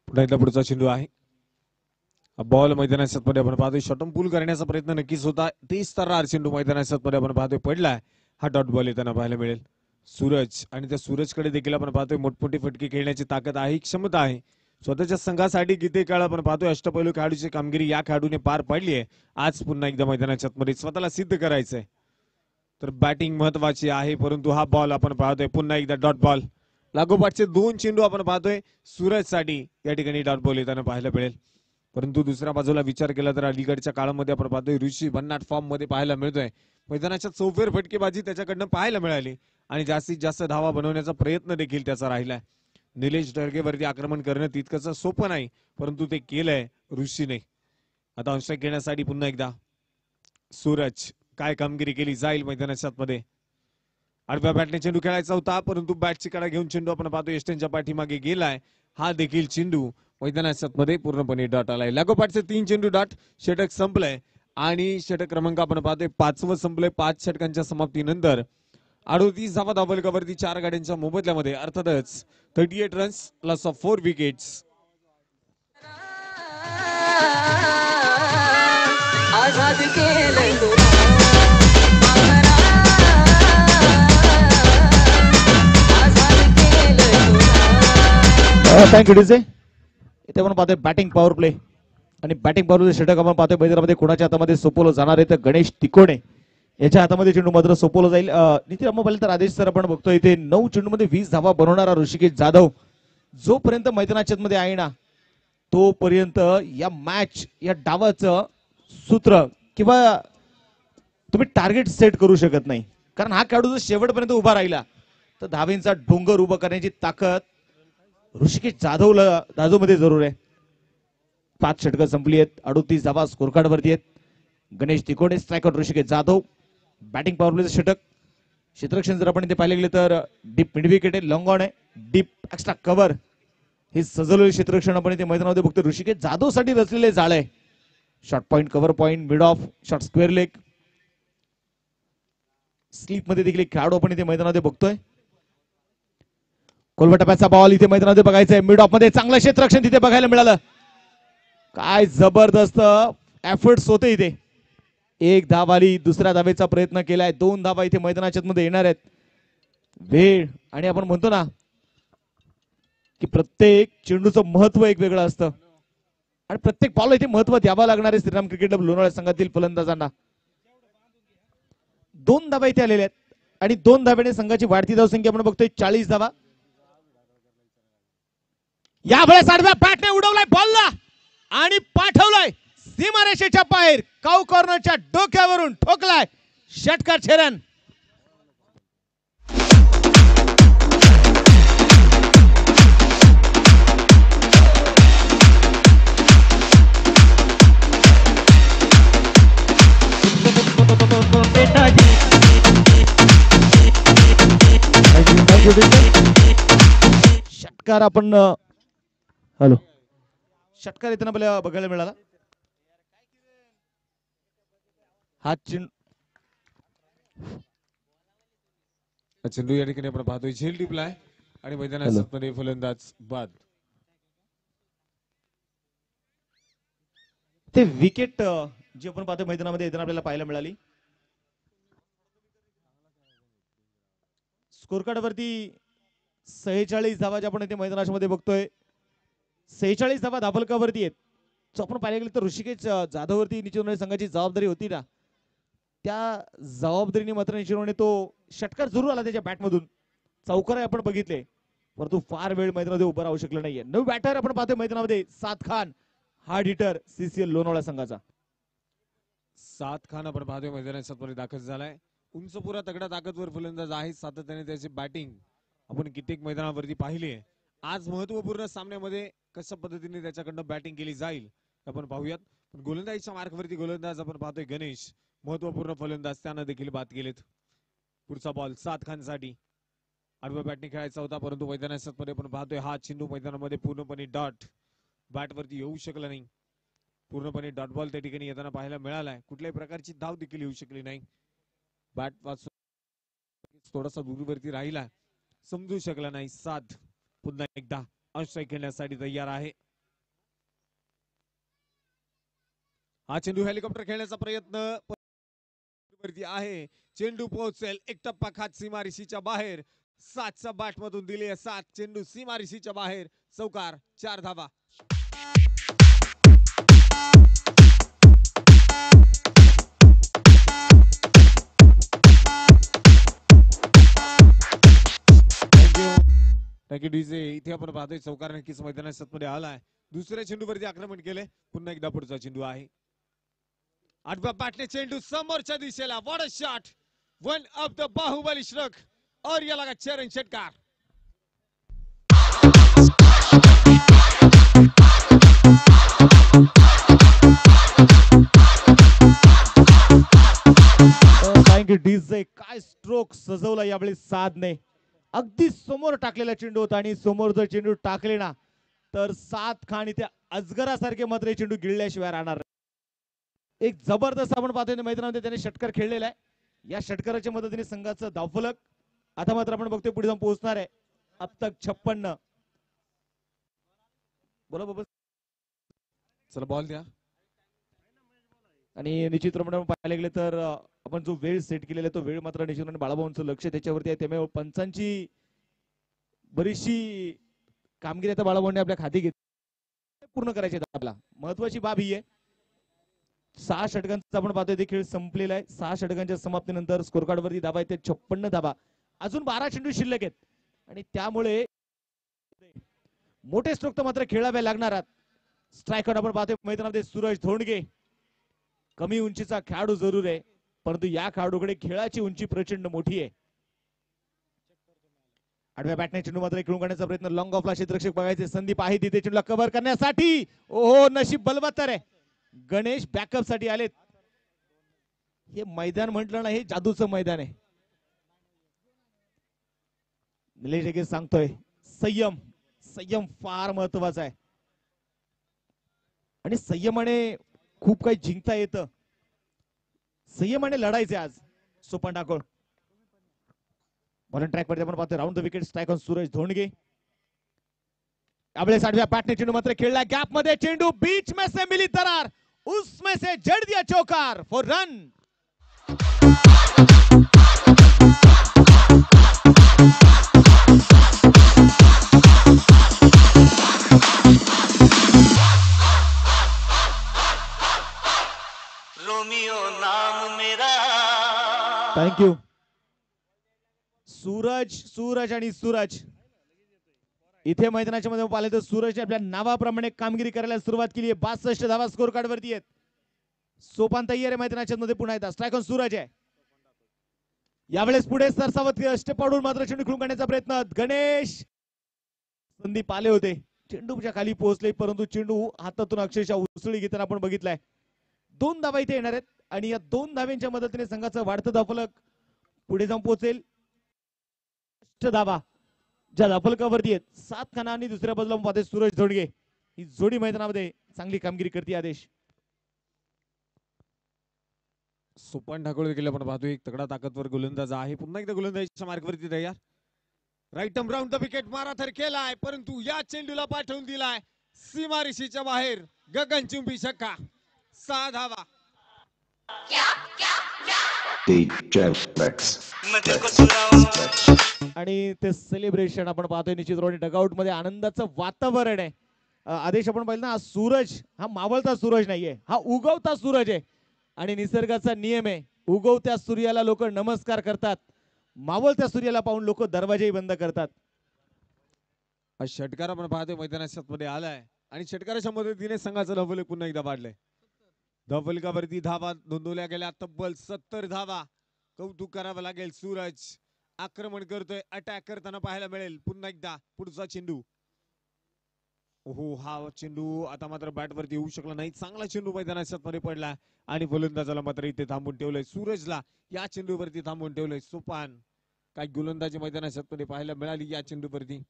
पुन्हा एकदा पुढचा चेंडू आहे. बॉल मैदानाच्या मध्ये आपण पाहतोय. शॉटम पूल करण्याचा प्रयत्न नक्कीच होता. 30 तर्रार चेंडू मैदानाच्या मध्ये आपण पाहतोय पडलाय. हा डॉट बॉल येताना पाहायला मिळेल. सूरज आणि त्या सूरजकडे देखील आपण पाहतोय मोठमोठी फटके खेळण्याची ताकद आहे, क्षमता आहे. स्वतःच्या संघासाठी किती काळ आपण पाहतोय अष्टपैलू खेळाडूची कामगिरी या खेळाडूने पार पाडली आहे. आज पुन्हा एकदा मैदानाच्या मध्ये स्वतःला सिद्ध करायचंय. तर बॅटिंग महत्वाची आहे, परंतु हा बॉल आपण पाहतोय पुन्हा एकदा डॉट बॉल. लागोपाठचे 2 चेंडू आपण पाहतोय सूरज साठी या ठिकाणी डॉट बॉल येताना पाहायला मिळेल. परंतु दुसऱ्या बाजूला विचार केला तर अलीकडच्या काळामध्ये आपण पाहतोय ऋषी भन्नाट फॉर्म मध्ये पाहायला मिळतोय. मैदानाच्या चौफेर फटकेबाजी त्याच्याकडनं पाहायला मिळाली आणि जास्तीत जास्त धावा बनवण्याचा प्रयत्न देखील त्याचा राहिलाय. निलेश ढळगेवरती आक्रमण करणं तितकंच सोपं नाही, परंतु ते केलंय ऋषीने. आता अंश घेण्यासाठी पुन्हा एकदा सूरज काय कामगिरी केली जाईल मैदानाच्या मध्ये. आडव्या बॅटने चेंडू खेळायचा होता, परंतु बॅटची कडा घेऊन चेंडू आपण पाहतोय एस्टेनच्या पाठीमागे गेलाय. हा देखील चेंडू मैदानाच्या मध्ये पूर्णपणे डॉट आलाय. लागोपाठचे 3 चेंडू डॉट. षटक संपलंय आणि षटक क्रमांक आपण पाहतोय 5वं संपलंय. 5 षटकांच्या समाप्तीनंतर 38 धावा धावफलकावरती 4 गाड्यांच्या मोबदल्यामध्ये. अर्थातच 38 runs, loss of 4 wickets. Azad केलंय तुला. आझाद केलंय तुला. Thank you DJ. इथे आपण पाहतोय बॅटिंग पॉवर प्ले आणि बॅटिंग पॉवर प्ले षटक आपण पाहतोय मैदानामध्ये कोणाच्या हातामध्ये सोपवलं जाणार आहे तर गणेश तिकोणे याच्या हातामध्ये चेंडू मात्र सोपवलं जाईल. नितीन आपण पाहिलं तर आदेश सर आपण बघतोय इथे 9 चेंडूमध्ये 20 धावा बनवणारा ऋषिकेश जाधव जोपर्यंत मैदानाच्या मध्ये आहे ना तोपर्यंत या मॅच या डावाचं सूत्र किंवा तुम्ही टार्गेट सेट करू शकत नाही. कारण हा खेळाडू जर शेवटपर्यंत उभा राहिला तर धावेंचा डोंगर उभा करण्याची ताकद ऋषिकेश जाधव मध्ये जरूर आहे. 5 षटकं संपली आहेत. 38 धावा स्कोर कार्ड वरती आहेत. Ganesh Tikone striker Rushikesh Jadhav batting power प्लेचं षटक. क्षेत्ररक्षण जर आपण इथे पाहिले गेले तर डीप मिड विकेट आहे, लॉंग ऑन आहे, डीप एक्स्ट्रा कव्हर हे सजवलेले क्षेत्ररक्षण आपण इथे मैदानामध्ये बघतो. ऋषिकेश जाधव साठी रचलेले जाळ आहे. Short point, cover point, mid of, short square leg, sleep मध्ये देखील एक खेळाडू आपण इथे मैदानामध्ये बघतोय. कोलवटप्याचा बॉल इथे मैदानामध्ये बघायचा आहे. मिड ऑफ मध्ये चांगलं क्षेत्ररक्षण तिथे बघायला मिळालं. काय जबरदस्त एफर्ट्स होते इथे. 1 धाव आली, दुसऱ्या धावेचा प्रयत्न केलाय, 2 धावा इथे मैदानाच्या मध्ये येणार आहेत. वेळ आणि आपण म्हणतो ना की प्रत्येक चेंडूचं महत्व एक वेगळं असतं आणि प्रत्येक बॉल इथे महत्व द्यावं लागणार आहे श्रीराम क्रिकेट क्लब लोणावळा संघातील फलंदाजांना. 2 धावा इथे आलेल्या आहेत आणि 2 धाव्याने संघाची वाढती धावसंख्या आपण बघतोय 40 धावा. यावेळेस आडव्या बॅटने उडवलाय बॉलला आणि पाठवलाय सीमारेषेच्या बाहेर. काऊ कॉर्नरच्या डोक्यावरून ठोकलाय षटकार छेरन. षटकार आपण हॅलो षटकार येताना आपल्याला बघायला मिळाला. हा चेंडू या ठिकाणी आपण पाहतोय झेल टिपलाय आणि मैदानात फलंदाज बाद. ते विकेट जी आपण पाहतोय मैदानामध्ये येताना आपल्याला पाहायला मिळाली. स्कोर कार्ड वरती 46 धावा ज्या आपण इथे मैदानामध्ये बघतोय. 46 धावा धाबलकावरती आहेत. जो आपण पाहिलं गेलं तर ऋषिकेश जाधववरती निश्चितपणे संघाची जबाबदारी होती ना त्या जबाबदारीने मात्र निश्चितपणे तो षटकार जरूर आला त्याच्या बॅटमधून. चौकार आपण बघितले परंतु फार वेळ मैदानामध्ये उभा राहू शकला नाहीये. 9 बॅटर आपण पाहतोय मैदानामध्ये. साद Khan hard hitter CCL Lonavala संघाचा. साद खान आपण पाहतोय मैदानात दाखल झालाय. उंच पुरा तगडा ताकदवर फलंदाज आहे. सातत्याने त्याची बॅटिंग आपण कित्येक मैदानावरती पाहिली आहे. आज महत्वपूर्ण सामन्यामध्ये कशा पद्धतीने त्याच्याकडनं बॅटिंग केली जाईल आपण पाहूयात. पण गोलंदाजीच्या मार्कवरती गोलंदाज आपण पाहतोय गणेश महत्वपूर्ण फलंदाज त्यानं देखील बाद केलेत. पुढचा बॉल साद खान साठी आडव्या बॅटने खेळायचा होता परंतु मैदानात आपण पाहतोय हा चेंडू मैदानामध्ये पूर्णपणे डॉट बॅट वरती येऊ शकला नाही. पूर्णपणे डॉट बॉल त्या ठिकाणी येताना पाहायला मिळालाय. कुठल्याही प्रकारची धाव देखील येऊ शकली नाही. बॅट वाचून थोडासा दूरवरती राहिला, समजू शकला नाही. साद पुन्हा एकदा अंश खेळण्यासाठी तयार आहे. हा चेंडू हेलिकॉप्टर खेळण्याचा प्रयत्न वरती आहे. चेंडू पोहोचेल एक टप्पा खात सीमारेषीच्या बाहेर. 7च्या बॅट मधून दिले 7 चेंडू सीमारेषीच्या बाहेर. चौकार 4 धावा. Thank you DJ. इथे आपण पाहतोय चौकार नक्कीच मैदानात मध्ये आलाय. दुसऱ्या चेंडूवरती आक्रमण केले. पुन्हा एकदा पुढचा चेंडू आहे. आठव्या बॅटने चेंडू समोरच्या दिशेला. What a shot. One of the Bahubali stroke और ये लगा चरण षटकार. Thank you DJ. काय स्ट्रोक सजवला यावेळी सादने. अगदी समोर टाकलेला चेंडू होता आणि समोर जर चेंडू टाकले ना तर साद खान इथे अजगरासारखे मात्र चेंडू गिळल्याशिवाय राहणार. एक जबरदस्त आपण पाहतोय मैदानामध्ये त्याने षटकार खेळलेला आहे. या षटकाराच्या मदतीने संघाचं धावफलक आता मात्र आपण बघतोय पुढे जाऊन पोहोचणार आहे. अब तक 56. बोला बाबा. चला बॉल द्या. आणि निश्चितपणे पाहायला गेले तर आपण जो वेळ सेट केलेला तो वेळ मात्र निश्चितपणे बाळाभाऊंचं लक्ष त्याच्यावरती आहे. त्यामुळे पंचांची बरीचशी कामगिरी आता बाळाभाऊंनी आपल्या खाती घेतली, पूर्ण करायची आपला महत्वाची बाब ही आहे. 6 षटकांचा आपण पाहतोय खेळ संपलेला आहे. 6 षटकांच्या समाप्तीनंतर स्कोर कार्ड वरती धाबा आहेत 56 धाबा. अजून 12 चेंडू शिल्लक आहेत आणि त्यामुळे मोठे स्ट्रोक तर मात्र खेळावे लागणार. स्ट्रायकर आपण पाहतोय मैदानामध्ये सूरज धोंडगे. कमी उंचीचा खेळाडू जरूर आहे, परंतु या खेळाडूकडे खेळाची उंची प्रचंड मोठी आहे. आडव्या बॅटने चेंडू मात्र खेळून काढण्याचा प्रयत्न. लॉंग ऑफला क्षेत्ररक्षक बघायचे, संदीप आहे तिथे चेंडूला कव्हर करण्यासाठी. ओहो, नशीब बलवत्तर आहे. गणेश बॅकअप साठी आलेत. हे मैदान म्हटलं ना, हे जादूचं मैदान आहे. निलेश सांगतोय संयम, संयम फार महत्वाचा आहे आणि संयमाने खूप काही जिंकता येतं. संयमाने लढायचे आज. सोपान ठाकूर बॉलिंग ट्रॅक वरती आपण पाहतोय round the wicket. Strike on Suraj Dhondge. यावेळेस आडव्या बॅटने चेंडू मात्र खेळला. गॅप मध्ये चेंडू, बीच में से मिली दरार, उसमें से जड़ दिया चौकार फॉर रन. रोमियो नाम मेरा. थँक्यू. सूरज आणि सूरज इथे मैदानाच्या मध्ये पाहिले तर सूरजने आपल्या नावाप्रमाणे कामगिरी करायला सुरुवात केली आहे. 62 धावा स्कोर कार्ड वरती आहेत. सोपान तयार आहे मैदानाच्या मध्ये पुन्हा एकदा. स्ट्राइक ऑन सूरज आहे. यावेळेस पुढे सरसावत स्टेप आउट मात्र चेंडू खेळून काढण्याचा प्रयत्न. गणेश, संदीप आले होते, चेंडूच्या खाली पोहोचले, परंतु चेंडू हातातून अक्षरशः उसळी घेताना आपण बघितलाय. 2 धावा इथे येणार आहेत आणि या 2 धाव्यांच्या मदतीने संघाचं वाढतं धावफलक पुढे जाऊन पोहोचेल. धावा ज्या धावफलकावरती आहेत 7 खाना आणि दुसऱ्या बाजूला पाहते सूरज धोंडगे. ही जोडी मैदानामध्ये चांगली कामगिरी करते. आदेश सोपान ठाकूर देखील आपण पाहतोय एक तगडा ताकदवर गोलंदाज आहे. पुन्हा एकदा गोलंदाजीच्या मार्गवरती तयार. Right arm round the wicket मारा तर केलाय, परंतु या चेंडूला पाठवून दिलाय सीमारेषेच्या बाहेर. गगनचुंबी छक्का. 6 धावा. आणि ते सेलिब्रेशन आपण पाहतोय निश्चित रोड डगआउट मध्ये आनंदाचं वातावरण आहे. आदेश आपण पाहिलं ना, सूरज हा मावळता सूरज नाहीये, हा उगवता सूरज आहे आणि निसर्गाचा नियम आहे. उगवत्या सूर्याला लोक नमस्कार करतात, मावळत्या सूर्याला पाहून लोक दरवाजेही बंद करतात. हा षटकार आपण पाहतोय मैदानाच्या मध्ये आलाय आणि षटकाराच्या मदतीने संघाचं धावफलक पुन्हा एकदा वाढलंय. धावफलकावरती धावा नोंदवल्या गेल्या तब्बल 70 धावा. कौतुक करावं लागेल. सूरज आक्रमण करतोय, अटॅक करताना पाहायला मिळेल. पुन्हा एकदा पुढचा चेंडू. हो, हा चेंडू आता मात्र बॅट वरती येऊ शकला नाही. चांगला चेंडू मैदानाच्या मध्ये पडला आणि गोलंदाजाला मात्र इथे थांबून ठेवलंय. सूरजला या चेंडूवरती थांबून ठेवलंय. सोपान काय गोलंदाजी मैदानाच्या मध्ये पाहायला मिळाली या चेंडूवरती.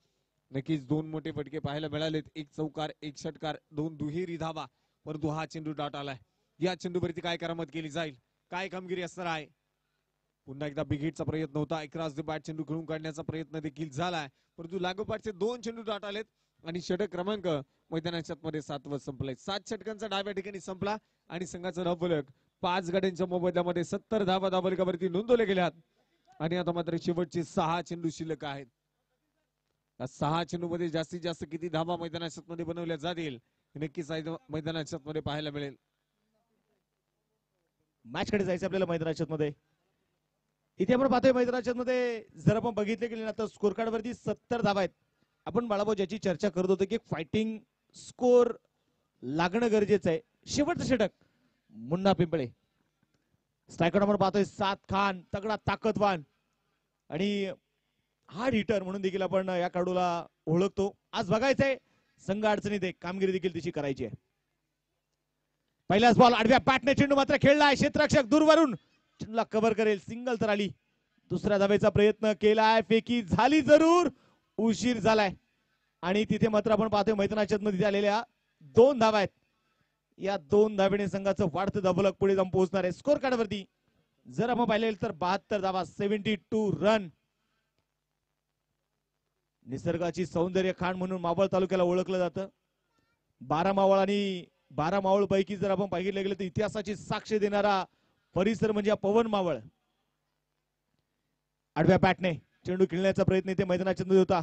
नक्कीच 2 मोठे फटके पाहायला मिळालेत. 1 चौकार, 1 षटकार, 2 दुहेरी धावा, परंतु हा चेंडू डॉट आलाय. या चेंडूवरती काय करामत केली जाईल, काय कामगिरी असणार आहे. पुन्हा एकदा बिग हिटचा प्रयत्न होता. क्रॉस द बॅट चेंडू खेळून काढण्याचा प्रयत्न देखील झालाय, परंतु लागोपाठचे 2 चेंडू डॉट आलेत आणि षटक क्रमांक मैदानाच्या मध्ये 7वर संपलाय. 7 षटकांचा डाव्या ठिकाणी संपला आणि संघाचा धावफलक 5 गड्यांच्या मोबदल्यामध्ये 70 धावा धावफलकावरती नोंदवल्या गेल्यात आणि आता मात्र शेवटचे 6 चेंडू शिल्लक आहेत. या 6 चेंडू मध्ये जास्तीत जास्त किती धावा मैदानाच्या मध्ये बनवल्या जातील नक्कीच मैदानाच्या मध्ये पाहायला मिळेल. मॅच कडे जायचं आपल्याला मैदानाच्या मध्ये. इथे आपण पाहतोय मैदानाच्या मध्ये जर आपण बघितले गेले ना तर स्कोर कार्ड वरती 70 धावा आहेत. आपण बाळाभाऊ ज्याची चर्चा करत होतो की फायटिंग स्कोर लागणं गरजेचं आहे. शेवटचं षटक मुन्ना पिंपळे. स्ट्रायकर आपण पाहतोय 7 खान, तगडा ताकदवान आणि हार्ड हिटर म्हणून देखील आपण या खेळाडूला ओळखतो. आज बघायचंय संघ अडचणीत आहे, कामगिरी देखील तिची करायची आहे. पहिलाच बॉल आडव्या बॅटने चेंडू मात्र खेळलाय. क्षेत्ररक्षक दूरवरून चेंडूला कव्हर करेल, सिंगल तर आली. दुसऱ्या धावेचा प्रयत्न केलाय, फेकी झाली जरूर, उशीर झालाय आणि तिथे मात्र आपण पाहतोय मैदानाच्या मध्ये आलेल्या 2 धावा आहेत. या 2 धावेने संघाचं वाढतं धावफलक पुढे जाऊन पोहोचणार आहे. स्कोर कार्ड वरती जर आपण पाहिले तर 72 धावा, 72 रन. निसर्गाची सौंदर्य खाण म्हणून मावळ तालुक्याला ओळखलं जातं. 12 मावळ आणि 12 मावळ पैकी जर आपण पाहिलं गेलं तर इतिहासाची साक्ष देणारा परिसर म्हणजे पवन मावळ. आडव्या बॅटने चेंडू खेळण्याचा प्रयत्न इथे मैदानाच्या मध्ये होता.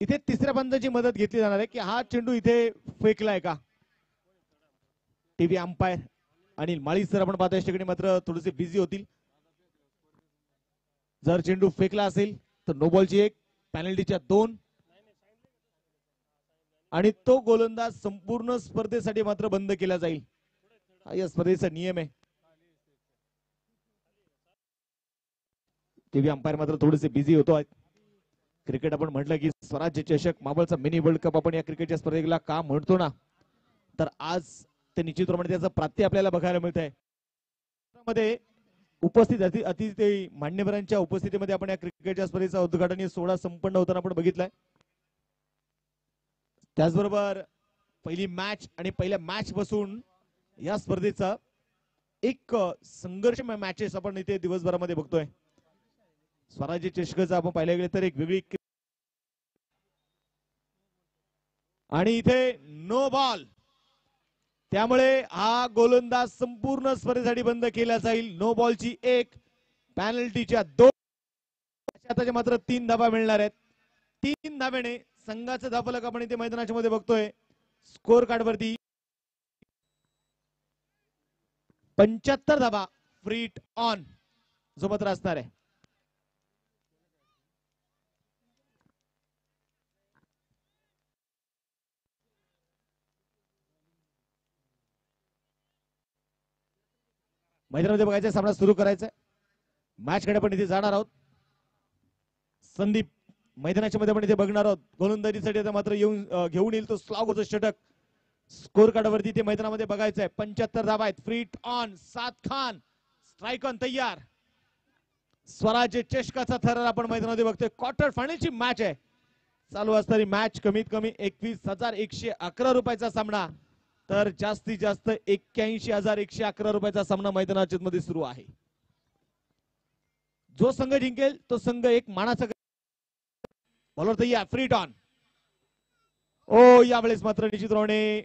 इथे तिसऱ्या पंचाची मदत घेतली जाणार आहे की हा चेंडू इथे फेकलाय का. टीव्ही अंपायर अनिल माळी सर आपण पाहतो या ठिकाणी मात्र थोडेसे बिझी होतील. जर चेंडू फेकला असेल तर नो बॉलची 1, पॅनल्टीच्या 2 आणि तो गोलंदाज संपूर्ण स्पर्धेसाठी मात्र बंद केला जाईल. हा या स्पर्धेचा नियम आहे. टीव्ही अंपायर मात्र थोडेसे बिझी होतो आहेत. क्रिकेट आपण म्हटलं की स्वराज्य चषक मावळचा मिनी वर्ल्ड कप आपण या क्रिकेटच्या स्पर्धेला का म्हणतो ना, तर आज ते निश्चितप्रमाणे त्याचं प्रात्य आपल्याला बघायला मिळत आहे. मध्ये उपस्थित अतिथी मान्यवरांच्या उपस्थितीमध्ये आपण या क्रिकेटच्या स्पर्धेचा उद्घाटनीय सोहळा संपन्न होताना आपण बघितलाय. त्याचबरोबर पहिली मॅच आणि पहिल्या मॅच पासून या स्पर्धेचा एक संघर्ष मॅचेस आपण इथे दिवसभरामध्ये बघतोय. स्वराज्य चषकाचं आपण पाहिलं गेलं तर एक वेगळी आणि इथे नो बॉल, त्यामुळे हा गोलंदाज संपूर्ण स्पर्धेसाठी बंद केला जाईल. नो बॉलची 1, पॅनल्टीच्या 2, त्याच्या मात्र 3 धावा मिळणार आहेत. 3 धाव्याने संघाचं धावफलक आपण इथे मैदानाच्या मध्ये बघतोय. स्कोर कार्ड वरती 75 धावा फ्रीट ऑन जो मात्र असणार आहे. मैदानामध्ये बघायचा सामना सुरू करायचा आहे. मॅच कडे आपण इथे जाणार आहोत. संदीप मैदानाच्या मध्ये आपण इथे बघणार आहोत. गोलंदाजीसाठी आता मात्र घेऊन येईल तो स्लॉगचं षटक. स्कोर कार्डवरती ते मैदानामध्ये बघायचं आहे. 75 धावा आहेत. फ्रीट ऑन, साद खान स्ट्राईक ऑन तयार. स्वराज्य चषकाचा थरार आपण मैदानामध्ये बघतोय. क्वार्टर फायनलची मॅच आहे. चालू असणारी मॅच कमीत कमी 21,111 रुपयाचा सामना, तर जास्तीत जास्त 81,111 रुपयाचा सामना मैदानाच्या मध्ये सुरू आहे. जो संघ जिंकेल तो संघ एक मानाचा बॉलर तयार. फ्रीट ऑन. ओ यावेळेस मात्र निश्चितपणे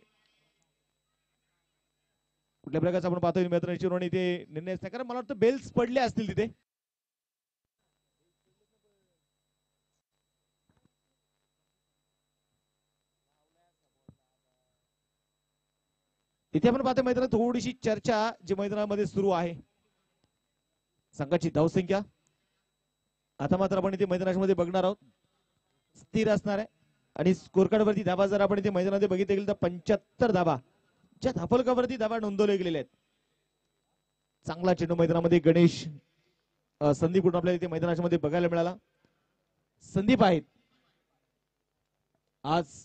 कुठल्या प्रकारचा आपण पाहतोय मित्र निश्चितपणे इथे निर्णय नाही, कारण मला वाटतं बेल्स पडले असतील तिथे. इथे आपण पाहतोय मैदानात थोडीशी चर्चा जी मैदानामध्ये सुरू आहे. संघाची धावसंख्या आता मात्र आपण इथे मैदानाच्या मध्ये बघणार आहोत स्थिर असणार आहे. आणि स्कोर कार्ड वरती धावा जर आपण इथे मैदानामध्ये बघितले गेले तर 75 धावा ज्या धाफलकावरती धावा नोंदवले गेलेले आहेत. चांगला चेंडू मैदानामध्ये गणेश संदीप कुठून आपल्याला इथे मैदानाच्या मध्ये बघायला मिळाला. संदीप आहेत. आज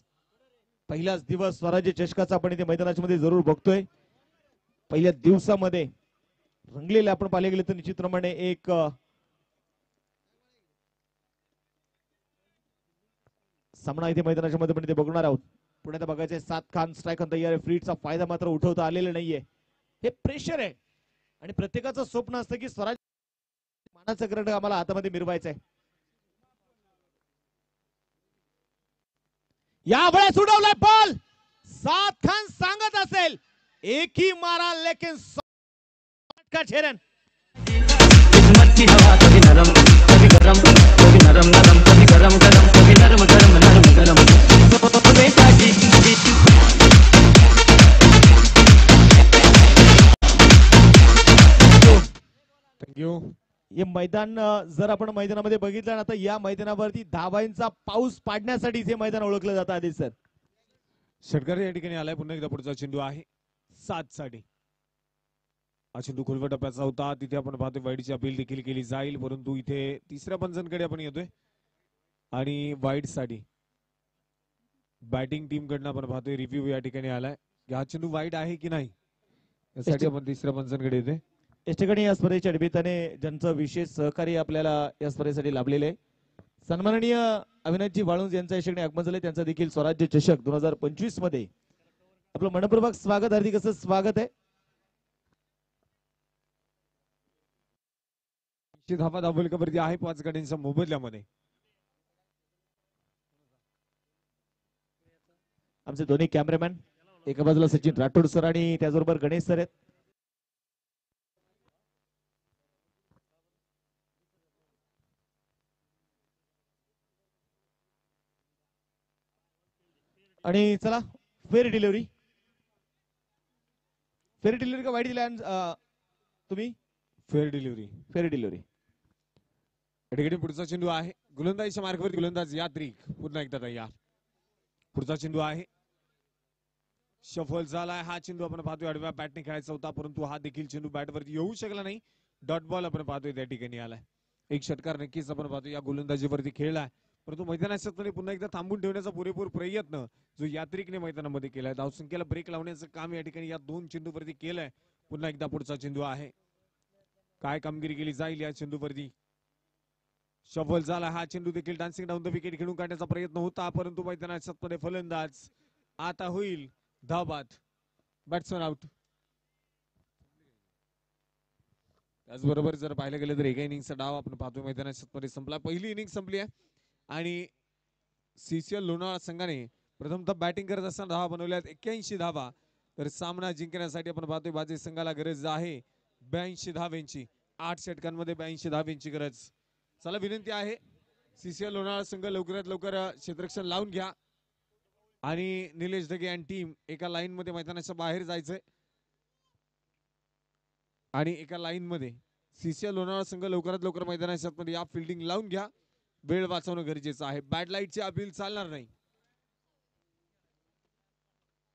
पहिलाच दिवस स्वराज्य चषकाचा आपण इथे मैदानाच्या मध्ये जरूर बघतोय. पहिल्या दिवसामध्ये रंगलेले आपण पाहिले गेले तर निश्चितप्रमाणे एक सामना इथे मैदानाच्या मध्ये पण इथे बघणार आहोत. पुण्यात बघायचे साद खान स्ट्राईक ऑन तयार. फ्रीटचा फायदा मात्र उठवता आलेला नाहीये. हे प्रेशर आहे आणि प्रत्येकाचं स्वप्न असतं की स्वराज मानाचं करंट आम्हाला हातामध्ये मिरवायचं आहे. यावेळेस उडवलाय बॉल. साद खान सांगत असेल एक ही मारा लेकिन का छेरन. किस्मत की हवा कभी नरम कभी गरम, कभी नरम नरम कभी गरम गरम कभी नरम गरम नरम गरम. बेटा जी थँक्यू. हे मैदान जर आपण मैदानामध्ये बघितलं ना तर या मैदानावरती धावांचा पाऊस पाडण्यासाठी हे मैदान ओळखलं जातं. आधी सर षटकार या ठिकाणी आलाय. पुन्हा एकदा पुढचा चेंडू आहे 7 साठी. हा चेंडू खोलवर टप्प्याचा होता. तिथे आपण पाहतोय वाईडची अपील देखील केली जाईल, परंतु इथे तिसऱ्या पंचांकडे आपण येतोय आणि वाईड साठी बॅटिंग टीम कडनं आपण पाहतोय रिव्ह्यू या ठिकाणी आलाय की हा चेंडू वाईड आहे की नाही, यासाठी आपण तिसऱ्या पंचांकडे येतोय. या ठिकाणी या स्पर्धेच्या निमित्ताने ज्यांचं विशेष सहकार्य आपल्याला या स्पर्धेसाठी लाभलेले आहे, सन्माननीय अविनाशजी वाळुंज यांच्या या ठिकाणी आगमन झाले. त्यांचं देखील स्वराज्य चषक 2025 मध्ये आपलं मनपूर्वक स्वागत, हार्दिक असं स्वागत आहे. धावा धावलकावरती आहे 5 गड्यांच्या मोबदल्यामध्ये. आमचे दोन्ही कॅमेरामॅन एका बाजूला सचिन राठोड सर आणि त्याचबरोबर गणेश सर आहेत. आणि चला फेअर डिलिव्हरी का वाईट दिला तुम्ही? Fair delivery. Fair delivery. ठिकाणी पुढचा चेंडू आहे गोलंदाजीच्या मार्गावरती गोलंदाज यात्रिक पुन्हा एकदा तयार. पुढचा चेंडू आहे शफल झालाय हा चेंडू आपण पाहतोय आडव्या बॅटने खेळायचा होता परंतु हा देखील चेंडू बॅटवरती येऊ शकला नाही. डॉट बॉल आपण पाहतोय त्या ठिकाणी आलाय. एक षटकार नक्कीच आपण पाहतोय या गोलंदाजीवरती खेळलाय परंतु मैदानात पुन्हा एकदा थांबून ठेवण्याचा पुरेपूर प्रयत्न जो यात्रिकने मैदानामध्ये केलाय. धावसंख्येला ब्रेक लावण्याचं काम या ठिकाणी या दोन चेंडूवरती केलंय. पुन्हा एकदा पुढचा चेंडू आहे काय कामगिरी केली जाईल या चेंडूवरती. शफल झाला हा चेंडू देखील डान्सिंग डाऊन द विकेट खेळून काढण्याचा प्रयत्न होता परंतु मैदानात फलंदाज आता होईल धावबाद. Batsman out. त्याचबरोबर जर पाहिलं गेलं तर एका इनिंगचा डाव आपण पाहतोय मैदानात संपला. पहिली इनिंग संपली आहे आणि सीसीएल लोणावळा संघाने प्रथमतः बॅटिंग करत असताना धावा बनवल्यात 81 धावा. तर सामना जिंकण्यासाठी आपण पाहतोय बाजी संघाला गरज आहे 82 धाव्यांची. 8 षटकांमध्ये 82 धाव्यांची गरज. चला विनंती आहे सीसीएल लोणावळा संघ लवकरात लवकर क्षेत्ररक्षण लावून घ्या आणि निलेश ढगे आणि टीम एका लाईन मध्ये मैदानाच्या बाहेर जायचंय आणि एका लाईन मध्ये सीसीएल लोणावळा संघ लवकरात लवकर मैदानाच्या या फिल्डिंग लावून घ्या. वेळ वाचवणं गरजेचं आहे. बॅड लाईटची अपील चालणार नाही.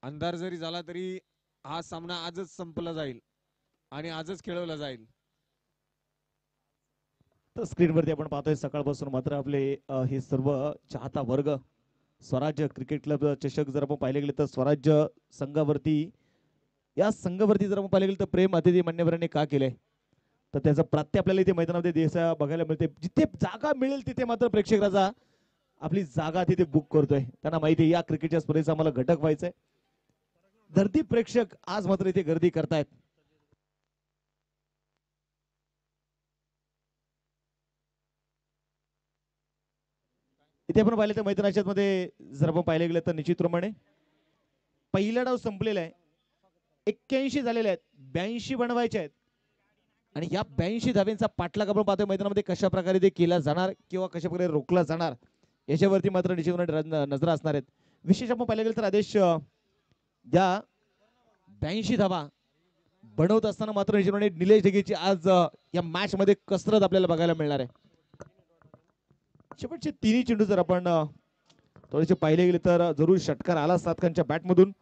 अंधार जरी झाला तरी हा सामना आजच संपला जाईल आणि आजच खेळवला जाईल. तर स्क्रीनवरती आपण पाहतोय सकाळपासून मात्र आपले हे सर्व चाहता वर्ग स्वराज्य क्रिकेट क्लब चषक जर आपण पाहिले गेले तर स्वराज्य संघावरती या संघावरती जर आपण पाहिले गेले तर प्रेम अतिथी मान्यवरांनी का केलंय तर त्याचं प्रात्य आपल्याला इथे मैदानामध्ये देशा बघायला मिळते. जिथे जागा मिळेल तिथे मात्र प्रेक्षकाचा आपली जागा तिथे बुक करतोय. त्यांना माहिती आहे या क्रिकेटच्या स्पर्धेचा आम्हाला घटक व्हायचंय. धरती प्रेक्षक आज मात्र इथे गर्दी करतायत. इथे आपण पाहिलं तर मैदानाच्या मध्ये जर आपण पाहिले गेलं तर निश्चितप्रमाणे पहिला डाव संपलेला आहे. 81 झालेले आहेत 82 बनवायचे आहेत आणि या 82 धाव्यांचा पाठलाग आपण पाहतोय मैदानामध्ये कशा प्रकारे ते केला जाणार किंवा कशा प्रकारे रोखला जाणार याच्यावरती मात्र निश्चितपणे नजर असणार आहेत. विशेष आपण पाहिलं गेलं तर आदेश या 82 धावा बनवत असताना मात्र निश्चितपणे निलेश ढगेची आज या मॅच मध्ये कसरत आपल्याला बघायला मिळणार आहे. शेवटचे तिन्ही चेंडू जर आपण थोडेसे पाहिले गेले तर जरूर षटकार आला सातकांच्या बॅट मधून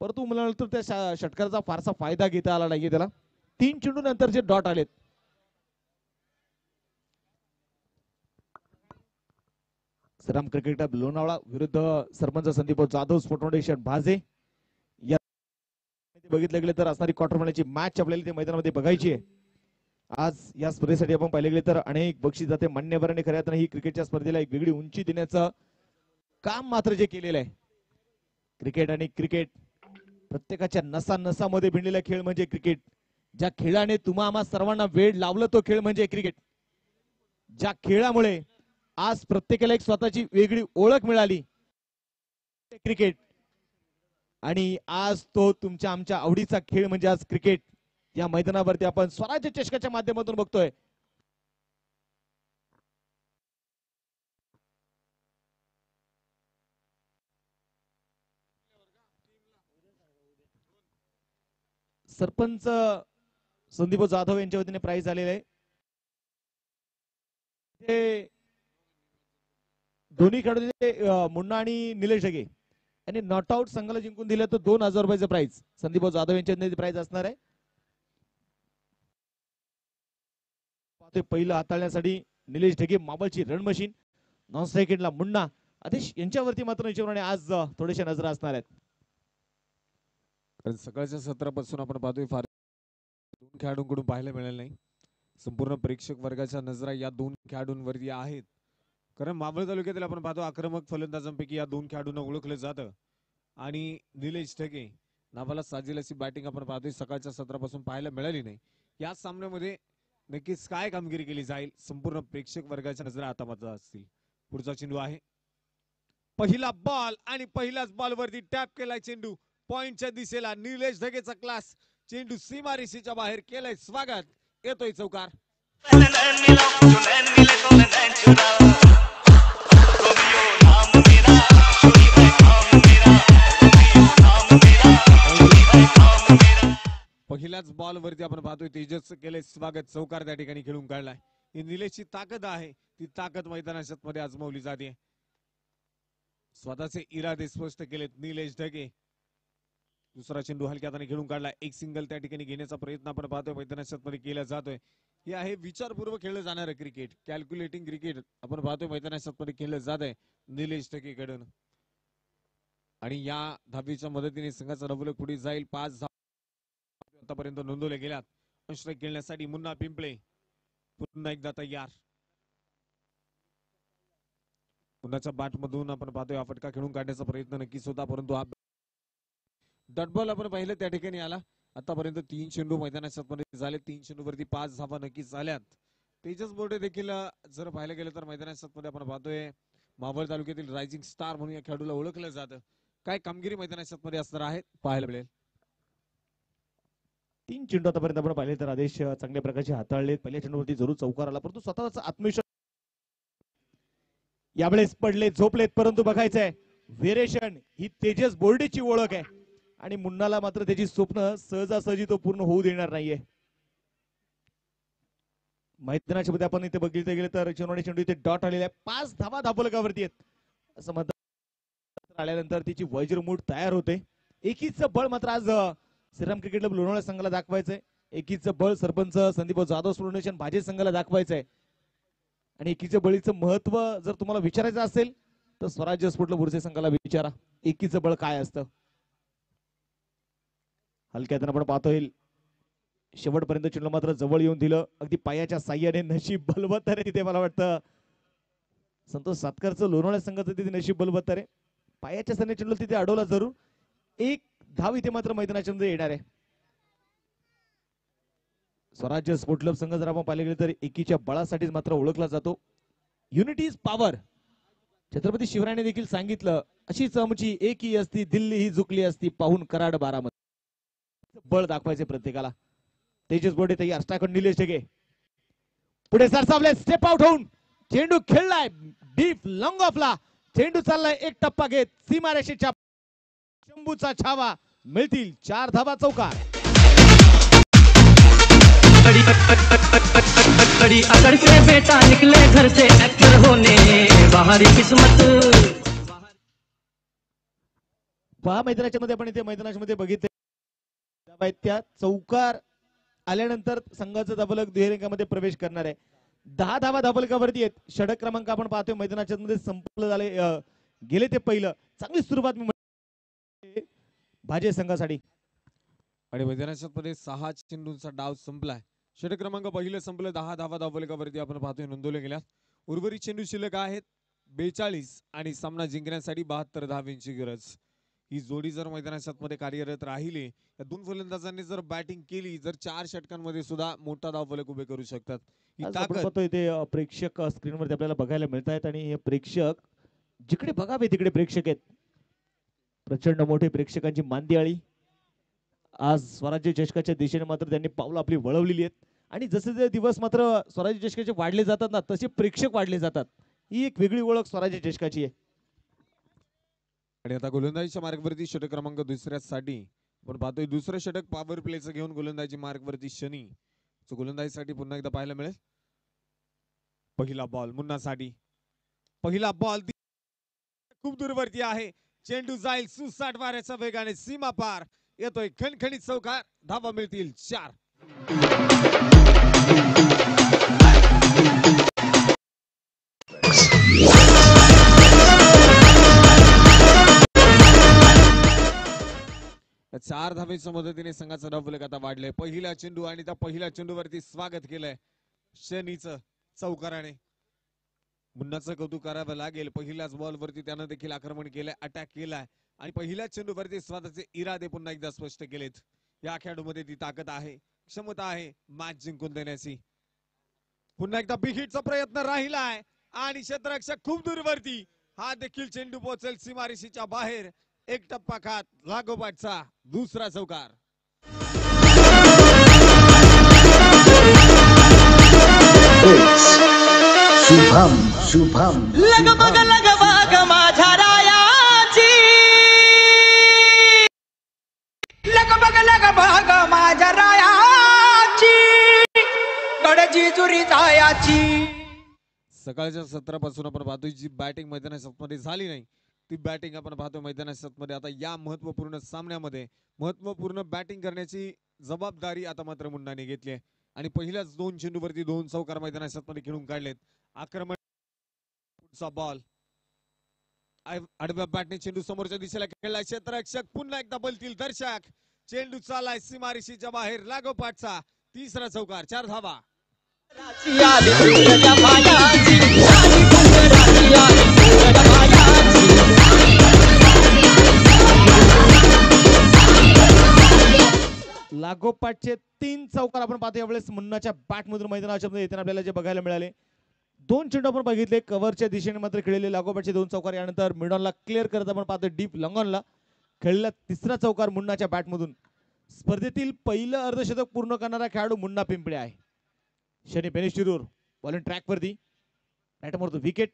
परंतु मला वाटतं त्या षटकाराचा फारसा फायदा घेता आला नाहीये त्याला. 3 चेंडू नंतर जे डॉट आलेत श्रीराम क्रिकेट क्लब लोणावळा विरुद्ध सरपंच संदीप जाधव स्पोर्ट फाउंडेशन भाजे या बघितलं गेलं तर असणारी क्वार्टर फायनलची मॅच आपल्याला ते मैदानामध्ये बघायची आहे. आज या स्पर्धेसाठी आपण पाहिले गेले तर अनेक बक्षीस जाते मान्यवरांनी खऱ्या अर्थाने ही क्रिकेटच्या स्पर्धेला एक वेगळी उंची देण्याचं काम मात्र जे केलेलं आहे. क्रिकेट आणि क्रिकेट प्रत्येकाच्या नसा नसामध्ये भिनलेला खेळ म्हणजे क्रिकेट. ज्या खेळाने तुम्हा आम्हा सर्वांना वेळ लावलं तो खेळ म्हणजे क्रिकेट. ज्या खेळामुळे आज प्रत्येकाला एक स्वतःची वेगळी ओळख मिळाली क्रिकेट आणि आज तो तुमच्या आमच्या आवडीचा खेळ म्हणजे आज क्रिकेट या मैदानावरती आपण स्वराज्य चषकाच्या माध्यमातून बघतोय. सरपंच संदीप जाधव यांच्या वतीने प्राइज आलेले आहे. दोन्ही खेळाडू मुन्ना आणि निलेश ढगे यांनी नॉट आउट संघाला जिंकून दिलं तर 2000 रुपयाचं प्राइज संदीप जाधव यांच्या प्राइज असणार आहे. पहिलं हाताळण्यासाठी निलेश ढगे माबलची रण मशीन नॉन सेकंडला मुन्ना आदेश यांच्यावरती मात्र निश्चितपणे आज थोडेशा नजर असणार आहेत. कारण सकाळच्या सत्रापासून आपण पाहतोय फार दोन खेळाडूंकडून पाहायला मिळालं नाही. संपूर्ण प्रेक्षक वर्गाच्या नजरा या दोन खेळाडूंवरती आहेत. कारण मावळ तालुक्यातील आपण पाहतो आक्रमक फलंदाजांपैकी या दोन खेळाडूंना ओळखलं जातं आणि निलेश ढगे नावाला साजेल अशी बॅटिंग आपण पाहतोय सकाळच्या सत्रापासून पाहायला मिळाली नाही. या सामन्यामध्ये नक्कीच काय कामगिरी केली जाईल संपूर्ण प्रेक्षक वर्गाच्या नजरा आता मात्र असतील. पुढचा चेंडू आहे पहिला बॉल आणि पहिल्याच बॉल वरती टॅप केलाय चेंडू पॉइंटच्या दिशेला. निलेश ढगेचा क्लास चेंडू सीमारेषेच्या बाहेर केलाय स्वागत येतोय चौकार. रोमियो नाम मेरा, पहिल्याच बॉल वरती आपण पाहतोय तेजस केले स्वागत, चौकार त्या ठिकाणी खेळून काढलाय. ही निलेशची ताकद आहे, ती ताकद मैदानात मध्ये आजमावली जाते. स्वतःचे इरादे स्पष्ट केलेत निलेश ढगे. दुसरा चेंडू हलक्या हाताने खेळून काढला. एक सिंगल त्या ठिकाणी घेण्याचा प्रयत्न आपण पाहतोय मैदानात मध्ये केला जातोय. हे आहे विचारपूर्वक खेळलं जाणारं क्रिकेट, कॅल्क्युलेटिंग क्रिकेट आपण पाहतोय मैदानात मध्ये खेळलं जात आहे निलेश ढगे कडून. आणि या धाबीच्या मदतीने संघाचा डबल पुढे जाईल. 5 आतापर्यंत नोंदवले गेल्यात. स्ट्राईक खेळण्यासाठी मुन्ना पिंपळे पुन्हा एकदा तयार. पुन्हाच्या बॅट मधून आपण पाहतोय हा फटका खेळून काढण्याचा प्रयत्न नक्कीच होता, परंतु हा डॉट बॉल आपण पाहिलं त्या ठिकाणी आला. आतापर्यंत 3 चेंडू मैदानात झाले. 3 चेंडू वरती 5 धावा नक्कीच झाल्यात. तेजस बोर्डे देखील जर पाहिलं गेलं तर मैदानात मध्ये आपण पाहतोय मावळ तालुक्यातील रायझिंग स्टार म्हणून या खेळाडूला ओळखलं जातं. काय कामगिरी मैदानात मध्ये असणार आहे पाहायला मिळेल. 3 चेंडू आतापर्यंत आपण पाहिले तर आदेश चांगल्या प्रकारचे हाताळले. पहिल्या चेंडूवरती जरूर चौकार आला, परंतु स्वतःचा आत्मविश्वास यावेळेस पडले झोपलेत. परंतु बघायचंय व्हेरिएशन ही तेजस बोर्डेची ओळख आहे आणि मुन्नाला मात्र त्याची स्वप्न सहजासहजी तो पूर्ण होऊ देणार नाहीये. मैदानाच्या मध्ये आपण इथे बघितलं गेलं तर चेंडू इथे डॉट आलेला आहे. 5 धावा धाबलकावरती आहेत असं म्हणतात. आल्यानंतर तिची वज्रमूठ तयार होते. एकीचं बळ मात्र आज श्रीराम क्रिकेट क्लब लोणावळा संघाला दाखवायचंय. एकीचं बळ सरपंच संदीप जाधव फाउंडेशन भाजे संघाला दाखवायचंय. आणि एकीचं बळीचं महत्व जर तुम्हाला विचारायचं असेल तर स्वराज्य स्पोर्ट क्लब उर्से संघाला विचारा, एकीचं बळ काय असतं. हलक्यात आपण पाहतोय शेवटपर्यंत चेंडू मात्र जवळ येऊन दिलं. अगदी पायाच्या साह्याने नशीब बलवत्तर आहे तिथे. मला वाटतं संतोष सातकरचं लोणावळा संघाचं तिथे नशीब बलवत्तर आहे. पायाच्या साह्याने चेंडू तिथे अडवला जरूर. 1 धाव इथे मात्र मैदानाच्या मध्ये येणार आहे. स्वराज्य स्पोर्ट क्लब संघ जर आपण पाहिले गेले तर एकीच्या बळासाठीच मात्र ओळखला जातो. Unity is power. छत्रपती शिवरायाने देखील सांगितलं अशीच आमची एकी असती, दिल्ली ही झुकली असती, पाहून कराड बारामती. बळ दाखवायचे प्रत्येकाला. तेजस बोर्डे तयार. स्टाकन निलेश ढगे पुढे सरसावले. स्टेप आउट होऊन चेंडू खेळलाय डीप लॉंग ऑफला. चेंडू चाललाय एक टप्पा घेत सीमारेषेच्या. शंभूचा छावा. मिळतील 4 धावा चौकार. बड़ी अकड़ से बेटा निकले घर से एक्टर होने, बाहरी किस्मत. पहा मैदानाच्या मध्ये आपण इथे मैदानाच्या मध्ये बघितले त्या चौकार आल्यानंतर संघाचा धाबलक दुहेरीमध्ये प्रवेश करणार आहे. 10 धावा धाबलकावरती आहेत. षटक क्रमांक आपण पाहतोय मैदानाच्या मध्ये संपलं झाले गेले ते पहिलं. चांगली सुरुवात भाजे संघासाठी. आणि मैदानाच्या मध्ये 6 चेंडूंचा डाव संपलाय. षटक क्रमांक पहिलं संपलं. 10 धावा धाबलकावरती आपण पाहतोय नोंदवले गेल्या. उर्वरित चेंडू शिल्लक आहेत 42 आणि सामना जिंकण्यासाठी 72 धावांची गरज. ही जोडी जर मैदानाच्या मध्ये कार्यरत राहिली, या 2 फलंदाजांनी जर बॅटिंग केली, जर 4 षटकांमध्ये सुद्धा मोठा धावफलक उभे करू शकतात. ही ताकद इथे प्रेक्षक स्क्रीनवरती आपल्याला बघायला मिळत आहेत आणि हे प्रेक्षक जिकडे बघावे तिकडे प्रेक्षक आहेत. प्रचंड मोठे प्रेक्षकांची मांदियाळी आज स्वराज्य चषकाच्या दिशेने मात्र त्यांनी पावलं आपली वळवलेली आहेत. आणि जसे जे दिवस मात्र स्वराज्य चषकाचे वाढले जातात ना, तसे प्रेक्षक वाढले जातात. ही एक वेगळी ओळख स्वराज्य चषकाची आहे. आणि आता गोलंदाजीच्या मार्गवरती षटक क्रमांक दुसऱ्यासाठी आपण पाहतोय दुसरं षटक पॉवर प्लेचं घेऊन गोलंदाजी मार्गवरती शनी गोलंदाजीसाठी पुन्हा एकदा पाहायला मिळेल. पहिला बॉल मुन्नासाठी. पहिला बॉल खूप दूरवरती आहे. चेंडू जाईल सुसाट वाऱ्याच्या वेगाने सीमा पार. येतोय खणखणीत चौकार. धावा मिळतील 4. चार धावेच्या मदतीने संघाचं धावफलक आता वाढलंय. पहिला चेंडू आणि त्या पहिल्या चेंडूवरती स्वागत केलंय शनीचं चौकाराने. मुन्नाचं कौतुक करावं लागेल. पहिल्याच बॉल वरती त्यानं देखील आक्रमण केलंय, अटॅक केलाय आणि पहिल्या चेंडूवरती स्वतःचे इरादे पुन्हा एकदा स्पष्ट केलेत. या खेळाडूमध्ये ती ताकद आहे, क्षमता आहे मॅच जिंकून देण्याची. पुन्हा एकदा बिग हिटचा प्रयत्न राहिलाय आणि क्षेत्ररक्षक खूप दूरवरती. हा देखील चेंडू पोहोचेल सीमारेषेच्या बाहेर. एक टप्पा खात लागोपाठचा दुसरा चौकार. शुभम शुभम लगबग लगबग माझ्या रायाची, लगबग लगबग माझ्या राया सकाळच्या सत्रापासून आपण पाहतोय जी बॅटिंग मैदानामध्ये झाली नाही ती बॅटिंग आपण पाहतोय मैदानामध्ये आता या महत्वपूर्ण सामन्यामध्ये महत्वपूर्ण बॅटिंग करण्याची जबाबदारी आता मात्र मुंडाने घेतली आहे आणि पहिल्याच 2 चेंडूवरती 2 चौकार मैदानामध्ये खेळून काढलेत. आक्रमण पुढचा बॉल आडव्या बॅटने चेंडू समोरच्या दिशेला खेळलाय. क्षेत्ररक्षक पुन्हा एकदा बोलतील दर्शक. चेंडू चालाय सीमारेषेच्या बाहेर लागोपाठचा तिसरा चौकार 4 धावा. लागोपाठचे 3 चौकार आपण पाहतो यावेळेस मुन्नाच्या बॅट मधून मैदानाच्या मध्ये येताना आपल्याला जे बघायला मिळाले. 2 चेंडू आपण बघितले कव्हरच्या दिशेने मात्र खेळलेले लागोपाठचे 2 चौकार. यानंतर मिडॉनला क्लिअर करत आपण पाहतो डीप लॉंगॉनला खेळलेला तिसरा चौकार मुन्नाच्या बॅट मधून. स्पर्धेतील पहिलं अर्धशतक पूर्ण करणारा खेळाडू मुन्ना पिंपळे आहे. शनी बेनिशिरूर बॉलिंग ट्रॅक वरती बॅट मारतो विकेट.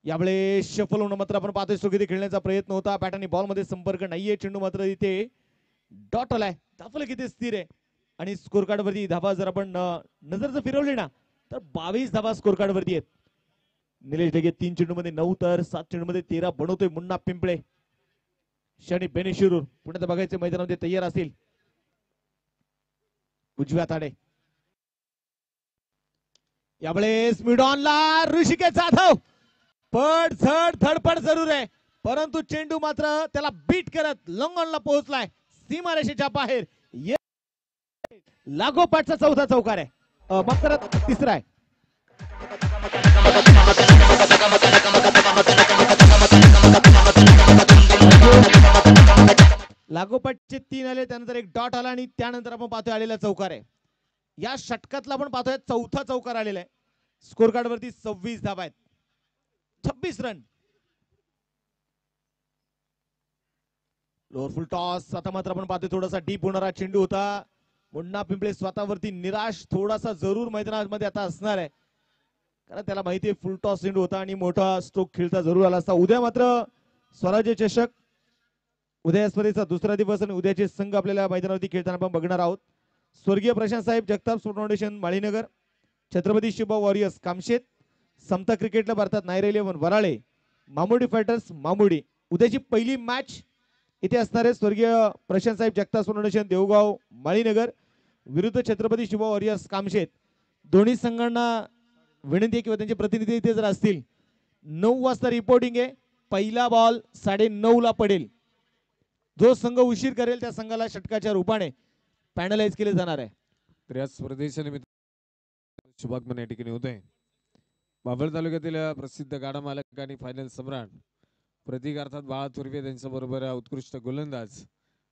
यावेळेस शफल होणं मात्र आपण पाहतोय स्थगिती खेळण्याचा प्रयत्न होता. बॅट आणि बॉल मध्ये संपर्क नाहीये. चेंडू मात्र इथे डॉट आलाय. धावलं किती स्थिर आहे आणि स्कोर कार्ड वरती धावा जर आपण नजर जर फिरवली ना तर 22 धावा स्कोर कार्ड वरती आहेत. निलेश ढगे 3 चेंडू मध्ये 9 तर 7 चेंडू मध्ये 13 बनवतोय मुन्ना पिंपळे. शनी बेनिशिरूर पुण्यात बघायचे मैदानामध्ये तयार असतील. उजव्या ताडे यावेळेस मिडॉनला ऋषिकेश जाधव पड झड धडपड जरूर आहे परंतु चेंडू मात्र त्याला बीट करत लंगॉनला पोहोचलाय सीमारेषेच्या बाहेर. लागोपाठचा चौथा चौकार आहे. माफ करा तिसरा आहे. लागोपाठचे 3 आले त्यानंतर एक डॉट आला आणि त्यानंतर आपण पाहतोय आलेला चौकार आहे. या षटकातला आपण पाहतोय चौथा चौकार आलेला आहे. स्कोर कार्ड वरती 26 धावा आहेत. 26 रन. लोअर फुल टॉस आता मात्र आपण पाहतोय थोडासा डीप होणारा चेंडू होता. मुन्ना पिंपळे स्वतःवरती निराश थोडासा जरूर मैदानामध्ये आता असणार आहे कारण त्याला माहिती आहे फुल टॉस चेंडू होता आणि मोठा स्ट्रोक खेळता जरूर आला असता. उद्या मात्र स्वराज्य चषक उद्या स्पर्धेचा दुसरा दिवस आणि उद्याचे संघ आपल्याला मैदानावरती खेळताना आपण बघणार आहोत. स्वर्गीय Prashant Saheb Jagtap sport foundation Malinagar, Chhatrapati Shivba warriors Kamshet, Samata क्रिकेटला भारतात नायरा 11 वराळे, मामुडी फायटर्स मामुडी. उद्याची पहिली मॅच इथे असणार आहे स्वर्गीय प्रशांत साहेब जगताप फाउंडेशन देवगाव माळीनगर विरुद्ध छत्रपती शिवबा वॉरियर्स कामशेत. दोन्ही संघांना विनंती किंवा त्यांचे प्रतिनिधी इथे जर असतील 9 वाजता रिपोर्टिंग आहे. पहिला बॉल 9:30 ला पडेल. जो संघ उशीर करेल त्या संघाला षटकाच्या रूपाने पॅनलाइज केले जाणार आहे. तर या स्पर्धेच्या निमित्त शुभागमन या ठिकाणी होते. बाभळ तालुक्यातील प्रसिद्ध गाडा मालक आणि फायनल सम्राट प्रतीक अर्थात बाळा तुर्वे त्यांच्या बरोबर उत्कृष्ट गोलंदाज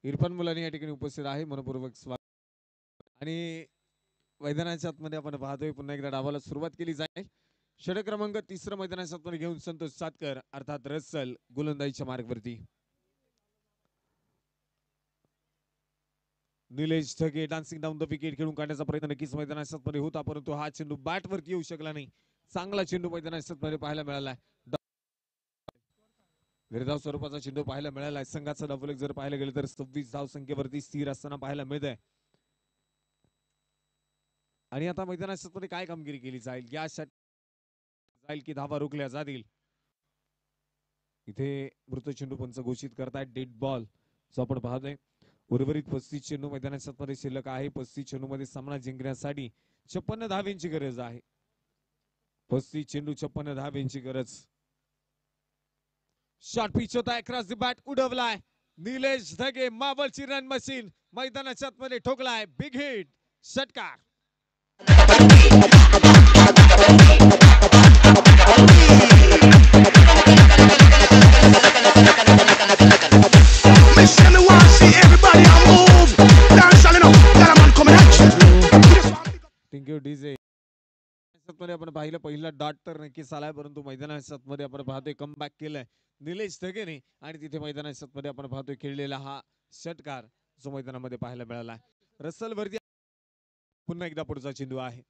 इरफान मुलानी या ठिकाणी उपस्थित आहे. मनपूर्वक स्वागत. आणि मैदानाच्या आतमध्ये आपण पाहतोय पुन्हा एकदा डावाला सुरुवात केली जाईल. षटक क्रमांक 3 मैदानाच्या आतमध्ये घेऊन संतोष सातकर अर्थात रसल गोलंदाजीच्या मार्गवरती. Nilesh Dhage dancing down the wicket खेळून काढण्याचा प्रयत्न नक्कीच मैदानामध्ये होता परंतु हा चेंडू बॅट वरती येऊ शकला नाही. चांगला चेंडू मैदानामध्ये पाहायला मिळाला. निर्धाव स्वरूपाचा चेंडू पाहायला मिळाला. संघाचा डावफलक जर पाहायला गेलं तर 26 धाव संख्येवरती स्थिर असताना पाहायला मिळत आहे. आणि आता मैदानामध्ये काय कामगिरी केली जाईल या जाईल की धावा रोखल्या जातील. इथे मृत चेंडू पंच घोषित करतायत डेड बॉल जो आपण पाहतोय. उर्वरित 35 चेंडू मैदानामध्ये शिल्लक आहे. 35 चेंडू मध्ये सामना जिंकण्यासाठी 56 धावेंची गरज आहे. 35 चेंडू 56 धावेंची गरज. शॉट पिच होता क्रॉस द बॅट उडवलाय निलेश धगे. मावळची रन मशीन मैदानाच्या आतमध्ये ठोकलाय. बिग हिट षटकार. डीजे आपण पाहिलं पहिला डॉट तर नक्कीच आलाय परंतु मैदानामध्ये आपण पाहतोय कमबॅक केलंय निलेश धगेने आणि तिथे मैदानामध्ये आपण पाहतोय खेळलेला हा षटकार जो मैदानामध्ये पाहायला मिळाला. रसल वरती पुन्हा एकदा पुढचा चेंडू आहे.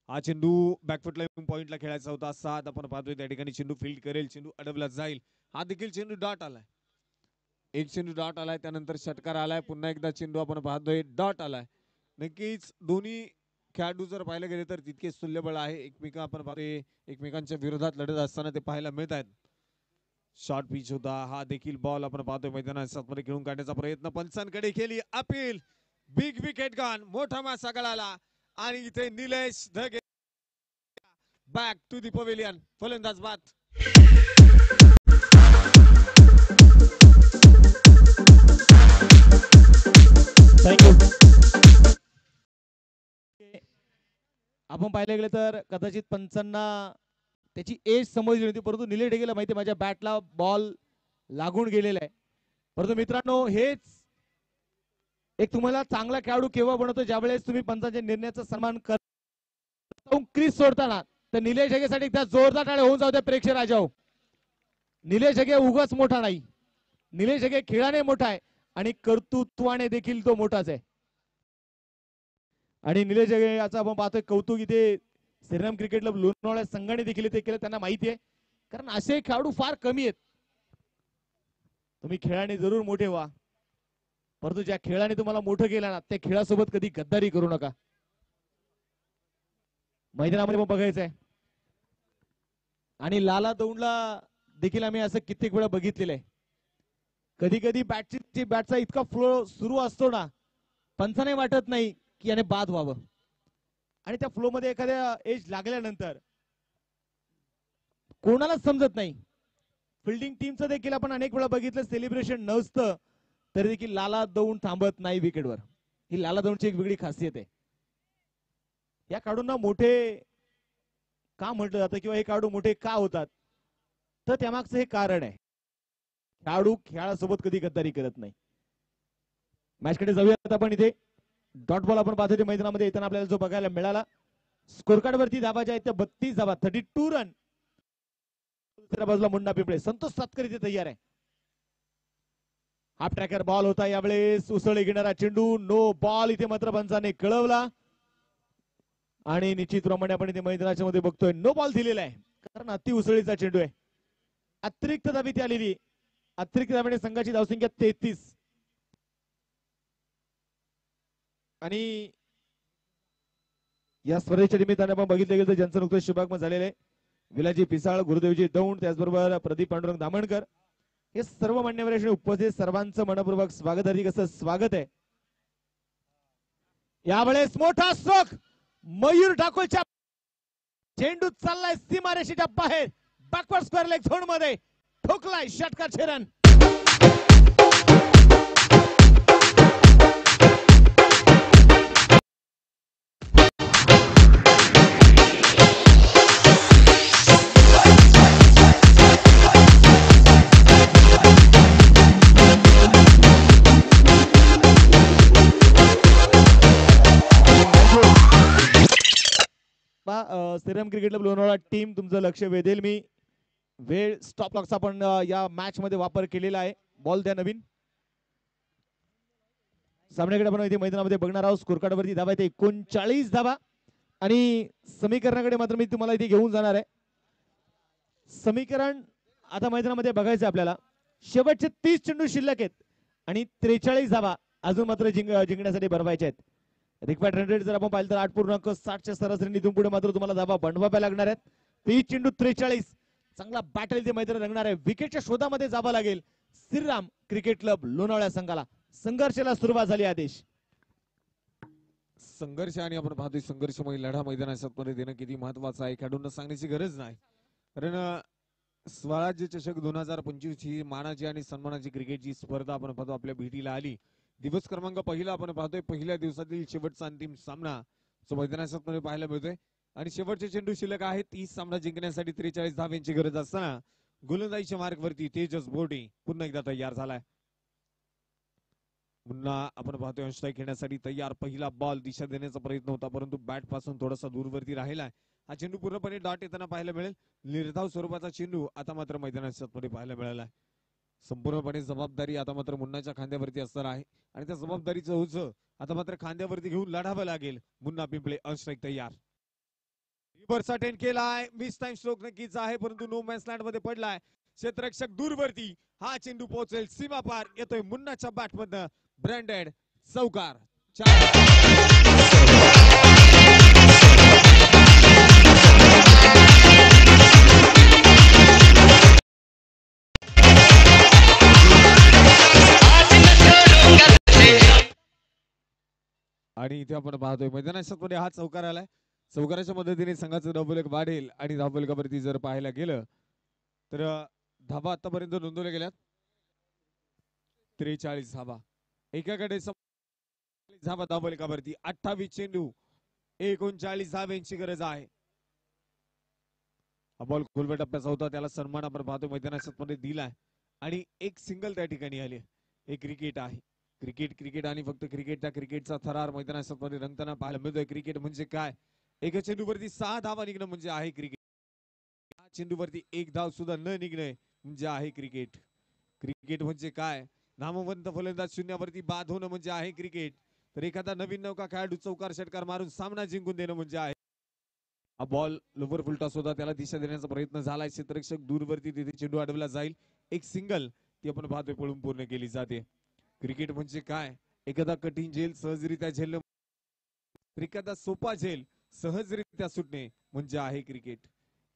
हा चेंडू बॅकफुटला येऊन पॉइंटला खेळायचा होता. 7 आपण पाहतोय त्या ठिकाणी चेंडू फील्ड करेल. चेंडू अडवला जाईल. हा देखील चेंडू डॉट आलाय. एक चेंडू डॉट आलाय त्यानंतर षटकार आलाय. पुन्हा एकदा चेंडू आपण पाहतोय डॉट आलाय. नक्कीच दोन्ही खेळाडू जर पाहायला गेले तर तितके तुल्यबळ आहे. एकमेकांच्या विरोधात लढत असताना ते पाहायला मिळत आहेत. शॉर्ट पिच होता हा देखील बॉल आपण पाहतोय मैदानात मध्ये खेळून काढण्याचा प्रयत्न पंचांकडे केली अपील. बिग विकेट गन मोठा मासा गळाला आणि इथे Nilesh Dhage back to the pavilion. फलंदाज बाद. थँक्यू. आपण पाहायला गेलं तर कदाचित पंचांना त्याची एज समजली नव्हती, परंतु निलेश ढगेला माहिती माझ्या बॅटला बॉल लागून गेलेला आहे. परंतु मित्रांनो हेच एक तुम्हाला चांगला खेळाडू केव्हा बनवतो ज्यावेळेस तुम्ही पंचांच्या निर्णयाचा सन्मान करता. क्रीज सोडताना तर निलेश ढगेसाठी एकदा जोरदार टाळ्या होऊन जाऊ द्या प्रेक्षक राजाओ. निलेश ढगे उगाच मोठा नाही, निलेश ढगे खेळाने मोठा आहे आणि कर्तृत्वाने देखील तो मोठाच आहे. आणि निलेश ढगे याचा आपण पाहतोय कौतुक इथे श्रीराम क्रिकेट क्लब लोणावळा संघाने देखील ते केलं. त्यांना माहिती आहे कारण असे खेळाडू फार कमी आहेत. तुम्ही खेळाने जरूर मोठे व्हा, परंतु ज्या खेळाने तुम्हाला मोठं केलं ना त्या खेळासोबत कधी गद्दारी करू नका. मैदानामध्ये पण बघायचंय. आणि लाला दौंडला देखील आम्ही असं कित्येक वेळा बघितलेलं आहे. कधी कधी बॅटचा इतका फ्लो सुरू असतो ना पंचाने वाटत नाही की याने बाद व्हावं, आणि त्या फ्लो मध्ये एखाद्या एज लागल्यानंतर कोणालाच समजत नाही. फिल्डिंग टीमचं देखील आपण अनेक वेळा बघितलं सेलिब्रेशन नसतं तरी देखील लाला दौंड थांबत नाही विकेटवर. ही लाला दौंडची एक वेगळी खासियत आहे. या खेळाडूंना मोठे का म्हटलं जातं किंवा हे खेळाडू मोठे का होतात तर त्यामागचं हे कारण आहे. खेळाडू खेळासोबत कधी गद्दारी करत नाही. मॅचकडे जाऊयात आपण. इथे डॉट बॉल आपण पाहतो ते मैदानामध्ये येताना आपल्याला जो बघायला मिळाला. स्कोर कार्ड वरती धावा ज्या आहेत त्या 32 धावा 32 रन. दुसऱ्या बाजूला मुन्ना पिंपळे. संतोष सातकर इथे तयार आहे. हाफ ट्रॅकर बॉल होता यावेळेस उसळी घेणारा चेंडू नो बॉल इथे मात्र पंचाने कळवला आणि निश्चितप्रमाणे आपण इथे मैदानाच्या मध्ये बघतोय नो बॉल दिलेला आहे कारण अति उसळीचा चेंडू आहे. अतिरिक्त धाव इथे आलेली. अतिरिक्त धावाने संघाची धावसंख्या 33. आणि या स्पर्धेच्या निमित्ताने आपण बघितलं गेलं तर ज्यांचं नुकतंच शुभागमन झालेलं आहे विलाजी पिसाळ, गुरुदेवजी दौंड, त्याचबरोबर प्रदीप पांडुरंग दामणकर हे सर्व मान्यवर उपस्थित सर्वांचं मनपूर्वक स्वागत. अधिक असं स्वागत आहे. यावेळेस मोठा स्ट्रोक मयूर ठाकूरच्या चेंडू चाललाय सीमारेषेच्या बाहेर बॅकवर्ड स्क्वेअर लेग झोन मध्ये ठोकलाय षटकार run. Shriram cricket club Lonavala team तुमचं लक्ष वेधेल. मी वेळ स्टॉप क्लॉकचा आपण या मॅच मध्ये वापर केलेला आहे. बॉल द्या नवीन. सामन्याकडे आपण इथे मैदानामध्ये बघणार आहोत. स्कोर कार्ड वरती धावा येते 39 धावा आणि समीकरणाकडे मात्र मी तुम्हाला इथे घेऊन जाणार आहे. समीकरण आता मैदानामध्ये बघायचं आपल्याला. शेवटचे 30 चेंडू शिल्लक आहेत आणि 43 धावा अजून मात्र जिंकण्यासाठी भरवायचे आहेत. रिक्वायर्ड रन रेट जर आपण पाहिलं तर 8.60च्या सरासरीने इथून पुढे मात्र तुम्हाला धावा बनवाव्या लागणार आहेत. 30 चेंडू 43. चांगला बॅटल इथे मैदान रंगणार आहे. विकेटच्या शोधामध्ये जावं लागेल श्रीराम क्रिकेट क्लब लोणावळा संघाला. संघर्षाला सुरुवात झाली. आदेश संघर्ष आणि आपण पाहतोय संघर्षमय लढा मैदानामध्ये देणं किती महत्वाचं आहे खेळाडूंना सांगण्याची गरज नाही. कारण स्वराज्य चषक 2025 ही मानाची आणि सन्मानाची क्रिकेटची स्पर्धा आपण पाहतो आपल्या भेटीला आली. दिवस क्रमांक पहिला आपण पाहतोय. पहिल्या दिवसातील शेवटचा अंतिम सामना जो मैदानामध्ये पाहायला मिळतोय आणि शेवटचे चेंडू शिल्लक आहेत. 30 सामना जिंकण्यासाठी 43 धावांची गरज असताना गोलंदाजीच्या मार्गवरती तेजस बोर्डे पुन्हा एकदा तयार झालाय. पुन्हा आपण पाहतोय अंशदायी खेळण्यासाठी तयार. पहिला बॉल दिशा देण्याचा प्रयत्न होता परंतु बॅट पासून थोडासा दूरवरती राहिलाय. हा चेंडू पूर्णपणे डॉट येताना पाहायला मिळेल. निर्धाव स्वरूपाचा चेंडू आता मात्र मैदानामध्ये पाहायला मिळाला. संपूर्णपणे जबाबदारी आता मात्र मुन्नाच्या खांद्यावरती असणार आहे आणि त्या जबाबदारीचं ओझ आता मात्र खांद्यावरती घेऊन लढावं लागेल. मुन्ना पिंपळे अंशदायी तयार. रिव्हर्स अटेंड केलाय. मिस टाइम स्ट्रोक नक्कीच आहे परंतु नो मॅन्स लँड मध्ये पडलाय. क्षेत्ररक्षक दूरवरती. हा चेंडू पोहोचेल सीमा पार. येतोय मुन्नाच्या बॅट मधनं ब्रँडेड चौकार. 4 आणि इथे आपण पाहतोय मैदानामध्ये हा चौकार आलाय. चौकाराच्या मदतीने संघाचं धावफलक वाढेल आणि धावफलकावरती जर पाहायला गेलं तर धाबा आतापर्यंत नोंदवल्या गेल्यात 43 धाबा. एकाकडे धाबा धावफलकावरती 28 चेंडू 39 धाब्यांची गरज आहे. हा बॉल खोलवर टप्प्याचा होता, त्याला सन्मान आपण पाहतो मैदानामध्ये दिलाय आणि एक सिंगल त्या ठिकाणी आली. एक क्रिकेट आहे. क्रिकेट आणि फक्त क्रिकेटचा थरार मैदानामध्ये रंगताना पाहायला मिळतोय. क्रिकेट म्हणजे काय? एका चेंडूवरती 6 धावा निघणं म्हणजे आहे क्रिकेट. चेंडूवरती एक धाव सुद्धा न निघणे म्हणजे आहे क्रिकेट. क्रिकेट म्हणजे काय? नामवंत फलंदाज शून्यावरती बाद होणं म्हणजे आहे क्रिकेट. तर एखादा नवीन नौका खेळाडू चौकार षटकार मारून सामना जिंकून देणं म्हणजे आहे. हा बॉल लोवर फुलटॉस होता, त्याला दिशा देण्याचा प्रयत्न झालाय. क्षेत्ररक्षक दूरवरती तिथे चेंडू अडवला जाईल. एक सिंगल ती आपण पाहतोय पळून पूर्ण केली जाते. क्रिकेट म्हणजे काय? एखादा कठीण झेल सहजरित्या झेलणं, एखादा सोपा झेल सहजरित्या सुटणे म्हणजे आहे क्रिकेट.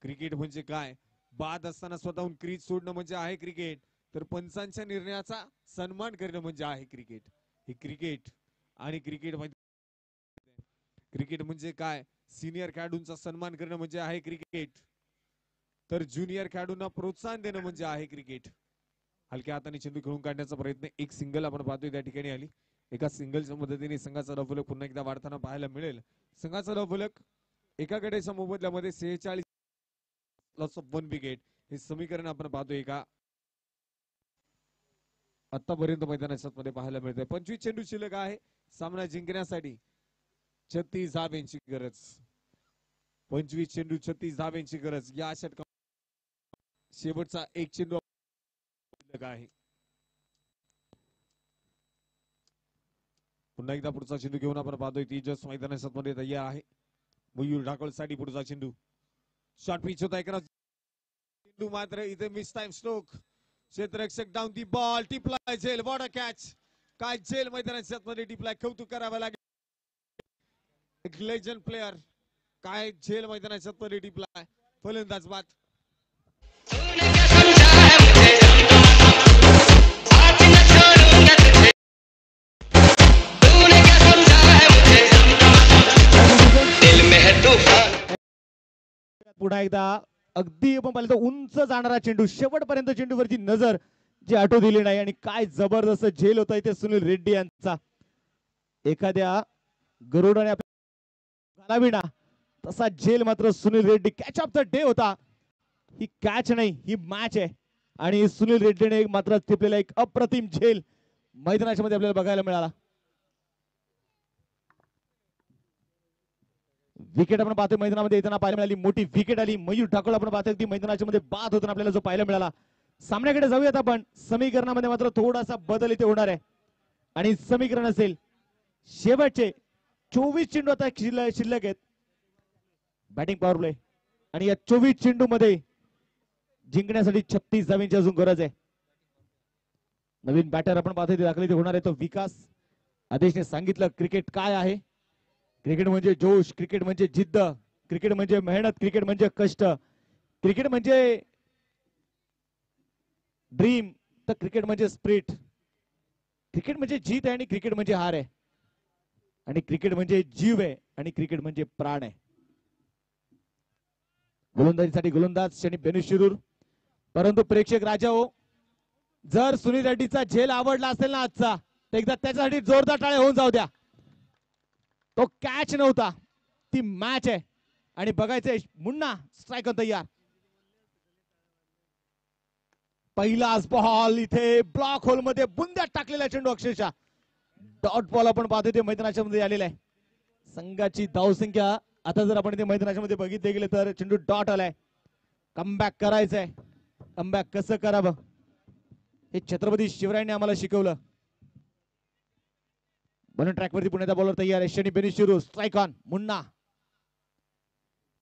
क्रिकेट म्हणजे काय? बाद असताना स्वतःहून क्रीज सोडणं म्हणजे आहे क्रिकेट. तर पंचांच्या निर्णयाचा सन्मान करणं म्हणजे आहे क्रिकेट. हे क्रिकेट आणि क्रिकेट म्हणजे काय? सिनियर खेळाडूंचा सन्मान करणं म्हणजे आहे क्रिकेट. तर ज्युनियर खेळाडूंना प्रोत्साहन देणं म्हणजे आहे क्रिकेट. हलक्या हाताने चेंडू खेळून काढण्याचा प्रयत्न, एक सिंगल आपण पाहतोय त्या ठिकाणी आली. एका सिंगलच्या मदतीने संघाचा धावफलक पुन्हा एकदा वाढताना पाहायला मिळेल. संघाचा धावफलक एका गड्याच्या मोबदल्यामध्ये 46 लॉस ऑफ 1 विकेट हे समीकरण आपण पाहतोय का आतापर्यंत मैदानामध्ये पाहायला मिळतंय. 25 चेंडू शिल्लक आहे सामना जिंकण्यासाठी. 36 धाब्यांची गरज. 25 चेंडू 36 धाब्यांची गरज. या षटका शेवटचा एक चेंडू आहे. पुन्हा एकदा पुढचा चेंडू घेऊन आपण पाहतोय तेजस मैदानामध्ये तयार आहे. मयूर ढाकळ साठी पुढचा चेंडू. शॉर्ट पिच होता एक चेंडू मात्र इथे मिस टाइम स्ट्रोक. क्षेत्ररक्षक डाऊन दी बॉल. टिपलाय झेल. What a catch. काय झेल मैदानामध्ये टिपलाय. कौतुक करावं लागेल. एक लेजंड प्लेयर. काय झेल मैदानामध्ये टिपलाय. फलंदाज बाद. पुन्हा एकदा अगदी आपण पाहिलं तर उंच जाणारा चेंडू. शेवटपर्यंत चेंडूवरची नजर जी आठवू दिली नाही आणि काय जबरदस्त झेल होता इथे सुनील रेड्डी यांचा. एखाद्या गरुडाने घालाविना तसा झेल मात्र Sunil Reddy. Catch of the day होता. ही कॅच नाही, ही मॅच आहे आणि सुनील रेड्डीने मात्र टिपलेला एक अप्रतिम झेल मैदानाच्या मध्ये आपल्याला बघायला मिळाला. विकेट आपण पाहतोय मैदानामध्ये येताना पाहायला मिळाली. मोठी विकेट आली. मयूर ठाकूर आपण पाहतोय की मैदानाच्या मध्ये बाद होताना आपल्याला जो पाहायला मिळाला. सामन्याकडे जाऊयात आपण. समीकरणामध्ये मात्र थोडासा बदल इथे होणार आहे आणि समीकरण असेल शेवटचे 24 चेंडू आता शिल्लक आहेत. बॅटिंग पॉवर प्ले आणि या 24 चेंडू मध्ये जिंकण्यासाठी 36 धावांची अजून गरज आहे. नवीन बॅटर आपण पाहतोय दाखल होणार आहे तो विकास. आदेशने सांगितलं क्रिकेट काय आहे. क्रिकेट म्हणजे जोश. क्रिकेट म्हणजे जिद्द. क्रिकेट म्हणजे मेहनत. क्रिकेट म्हणजे कष्ट. क्रिकेट म्हणजे ड्रीम. तर क्रिकेट म्हणजे स्प्रिट. क्रिकेट म्हणजे जीत आहे आणि क्रिकेट म्हणजे हार आहे आणि क्रिकेट म्हणजे जीव आहे आणि क्रिकेट म्हणजे प्राण आहे. गोलंदाजीसाठी गोलंदाज शनी बेनिशिरूर. परंतु प्रेक्षक राजा हो, जर सुनील रेड्डीचा झेल आवडला असेल ना आजचा तर एकदा त्याच्यासाठी जोरदार टाळ्या होऊन जाऊ द्या. तो कॅच नव्हता, ती मॅच आहे आणि बघायचंय मुन्ना स्ट्रायकर तयार. पहिलाच बॉल इथे ब्लॉक होल मध्ये बुंद्यात टाकलेला चेंडू. अक्षरशः डॉट बॉल आपण पाहतोय ते मैदानाच्या मध्ये आलेला आहे. संघाची धावसंख्या आता जर आपण इथे मैदानाच्या मध्ये बघितले गेले तर चेंडू डॉट आलाय. कमबॅक करायचंय. कमबॅक कसं करावं हे छत्रपती शिवरायांनी आम्हाला शिकवलं. बनून ट्रॅक वरती पुण्याचा बॉलर तयार आहे. शनी बेनिशिरू. Strike on. मुन्ना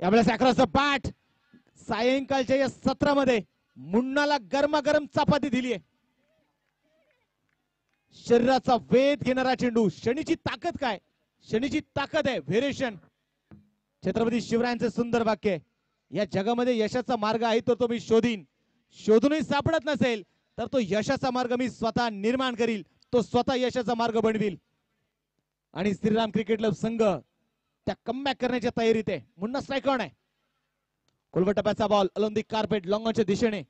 यावेळेस अक्रॉस द बॅट. सायंकाळच्या या सत्रामध्ये मुन्नाला गरमागरम चपाती दिली आहे. शरीराचा वेध घेणारा चेंडू. शनीची ताकद काय? शनीची ताकद आहे व्हेरिएशन. छत्रपती शिवरायांचे सुंदर वाक्य आहे. या जगामध्ये यशाचा मार्ग आहे तर तो मी शोधीन. शोधूनही सापडत नसेल तर तो यशाचा मार्ग मी स्वतः निर्माण करील. तो स्वतः यशाचा मार्ग बनविल. आणि श्रीराम क्रिकेट क्लब संघ त्या कमबॅक करण्याच्या तयारीत आहे. मुन्ना स्ट्राईक ऑन आहे. खोलवर टप्प्याचा बॉल अलोन दी कार्पेट लॉंगॉनच्या दिशेने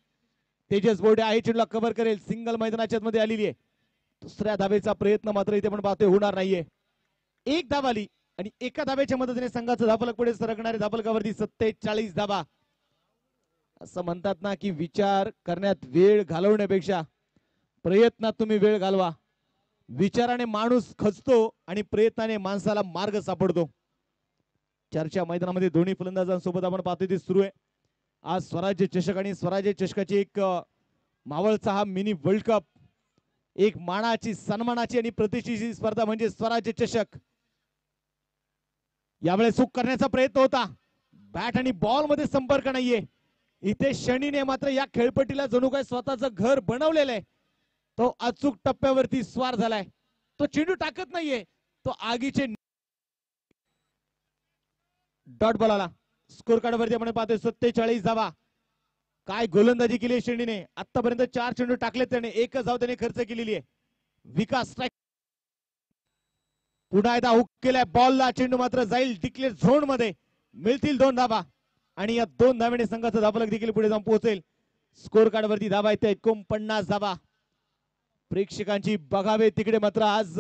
तेजस बोर्डे आहे चेंडूला कव्हर करेल. सिंगल मैदानाच्या मध्ये आलेली आहे. दुसऱ्या धावेचा प्रयत्न मात्र इथे पण पाहतोय होणार नाहीये. एक धाव आली आणि एका धावेच्या मदतीने संघाचं धावफलक पुढे सरकणारे धावफलकावरती 47 धावा. असं म्हणतात ना की विचार करण्यात वेळ घालवण्यापेक्षा प्रयत्नात तुम्ही वेळ घालवा. विचाराने माणूस खचतो आणि प्रयत्नाने माणसाला मार्ग सापडतो. चर्चा मैदानामध्ये दोन्ही फलंदाजांसोबत आपण पाहतोय ती सुरू आहे. आज स्वराज्य चषक आणि स्वराज्य चषकाची एक मावळचा हा मिनी वर्ल्ड कप, एक मानाची सन्मानाची आणि प्रतिष्ठेची स्पर्धा म्हणजे स्वराज्य चषक. यावेळेस चूक करण्याचा प्रयत्न होता. बॅट आणि बॉल मध्ये संपर्क नाहीये. इथे शनीने मात्र या खेळपट्टीला जणू काय स्वतःचं घर बनवलेलं आहे. तो अचूक टप्प्यावरती स्वार झालाय. तो चेंडू टाकत नाहीये. तो आगीचे डॉट बॉल आला. स्कोर कार्ड वरती आपण पाहतोय 47 धावा. काय गोलंदाजी केली शेंडीने. आतापर्यंत 4 चेंडू टाकलेत त्याने. एकच धाव त्याने खर्च केलेली आहे. विकास स्ट्राईक पुन्हा एकदा हुक केलाय बॉलला. चेंडू मात्र जाईल डिक्लेअर झोन मध्ये. मिळतील 2 धावा आणि या 2 धावेने संघाचा धावफलक देखील पुढे जाऊन पोहोचेल. स्कोर कार्ड वरती धावा येते 49 धावा. प्रेक्षकांची बघावे तिकडे मात्र आज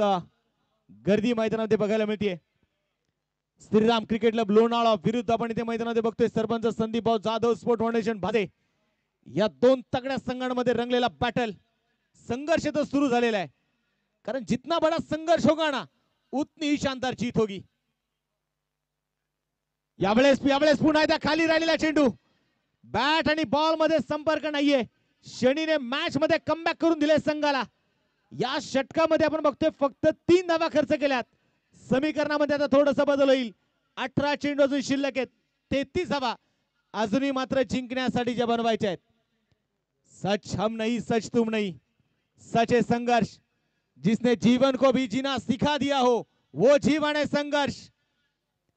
गर्दी मैदानामध्ये बघायला मिळते. श्रीराम क्रिकेट क्लब लोणावळा विरुद्ध आपण इथे मैदानामध्ये बघतोय सरपंच संदीप भाऊ जाधव स्पोर्ट फाउंडेशन भादे. या 2 तगड्या संघांमध्ये रंगलेला बॅटल संघर्ष तर सुरू झालेला आहे. कारण जितना बडा संघर्ष होगा ना उतनी ही शानदार जीत होगी. यावेळेस पुन्हा एकदा खाली राहिलेला चेंडू. बॅट आणि बॉल मध्ये संपर्क नाहीये. शनीने मॅच मध्ये कमबॅक करून दिले संघाला. या षटकामध्ये आपण बघतोय फक्त 3 धावा खर्च केल्यात. समीकरणामध्ये आता थोडंसं बदल होईल. 18 चेंडू अजून शिल्लक आहेत. 33 धावा अजूनही मात्र जिंकण्यासाठी ज्या बनवायच्या आहेत. सच हम नहीं सच तुम नहीं, सच है संघर्ष. जिसने जीवन को भी जीना सिखा दिया हो वो जीवन है संघर्ष.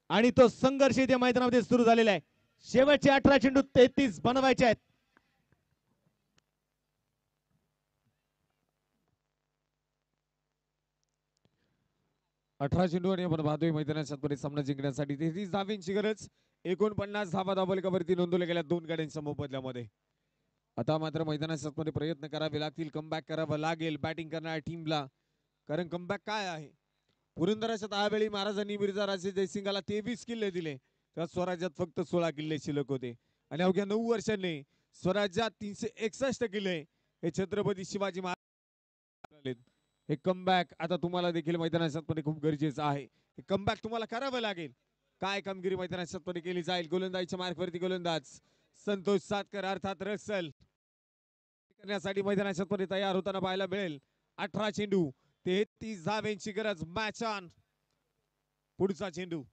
आणि तो संघर्ष इथे मैदानामध्ये सुरू झालेला आहे. शेवटचे 18 चेंडू 33 बनवायचे आहेत. 18 चेंडू आणि आपण पाहतोय मैदानात सामना जिंकण्यासाठी 33 धावांची गरज. 49 धावा धावफलकावरती नोंदवल्या गेल्या 2 गाड्यांच्या मोबदल्यामध्ये. आता मात्र मैदानात प्रयत्न करावे लागतील. कमबॅक करावं लागेल बॅटिंग करणाऱ्या टीमला. कारण कमबॅक काय आहे. पुरंदराच्या त्यावेळी महाराजांनी मिर्झा राजे जयसिंगला 23 किल्ले दिले. तर स्वराज्यात फक्त 16 किल्ले शिल्लक होते. आणि अवघ्या 9 वर्षांनी स्वराज्यात 361 किल्ले हे छत्रपती शिवाजी महाराज. हे कमबॅक आता तुम्हाला देखील मैदानात खूप गरजेचं आहे. हे कमबॅक तुम्हाला करावं लागेल. काय कामगिरी मैदानात केली जाईल. गोलंदाजीच्या मार्कवरती गोलंदाज संतोष सातकर अर्थात रसल करण्यासाठी मैदानात तयार होताना पाहायला मिळेल. 18 चेंडू 33 धावांची गरज. Match on. पुढचा चेंडू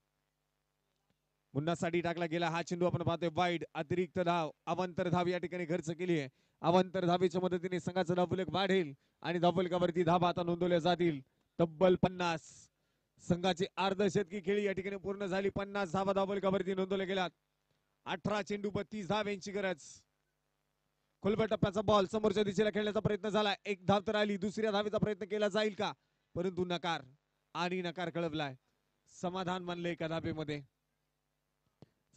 मुन्नासाठी टाकला गेला. हा चेंडू आपण पाहतोय वाईड. अतिरिक्त धाव अवांतर धाव या ठिकाणी खर्च केली आहे. अवांतर धावेच्या मदतीने संघाचा धावफलक वाढेल आणि धावफलकावरती धावा आता नोंदवल्या जातील तब्बल 50. संघाची अर्धशतकी खेळी या ठिकाणी पूर्ण झाली. 50 धावा धावफलकावरती नोंदवल्या गेल्यात. 18 चेंडू 32 धावांची गरज. खोलवर टप्प्याचा बॉल समोरच्या दिशेला खेळण्याचा प्रयत्न झाला. 1 धाव तर आली. दुसऱ्या धावेचा प्रयत्न केला जाईल का परंतु नकार आणि नकार कळवलाय. समाधान मानले एका धावेमध्ये.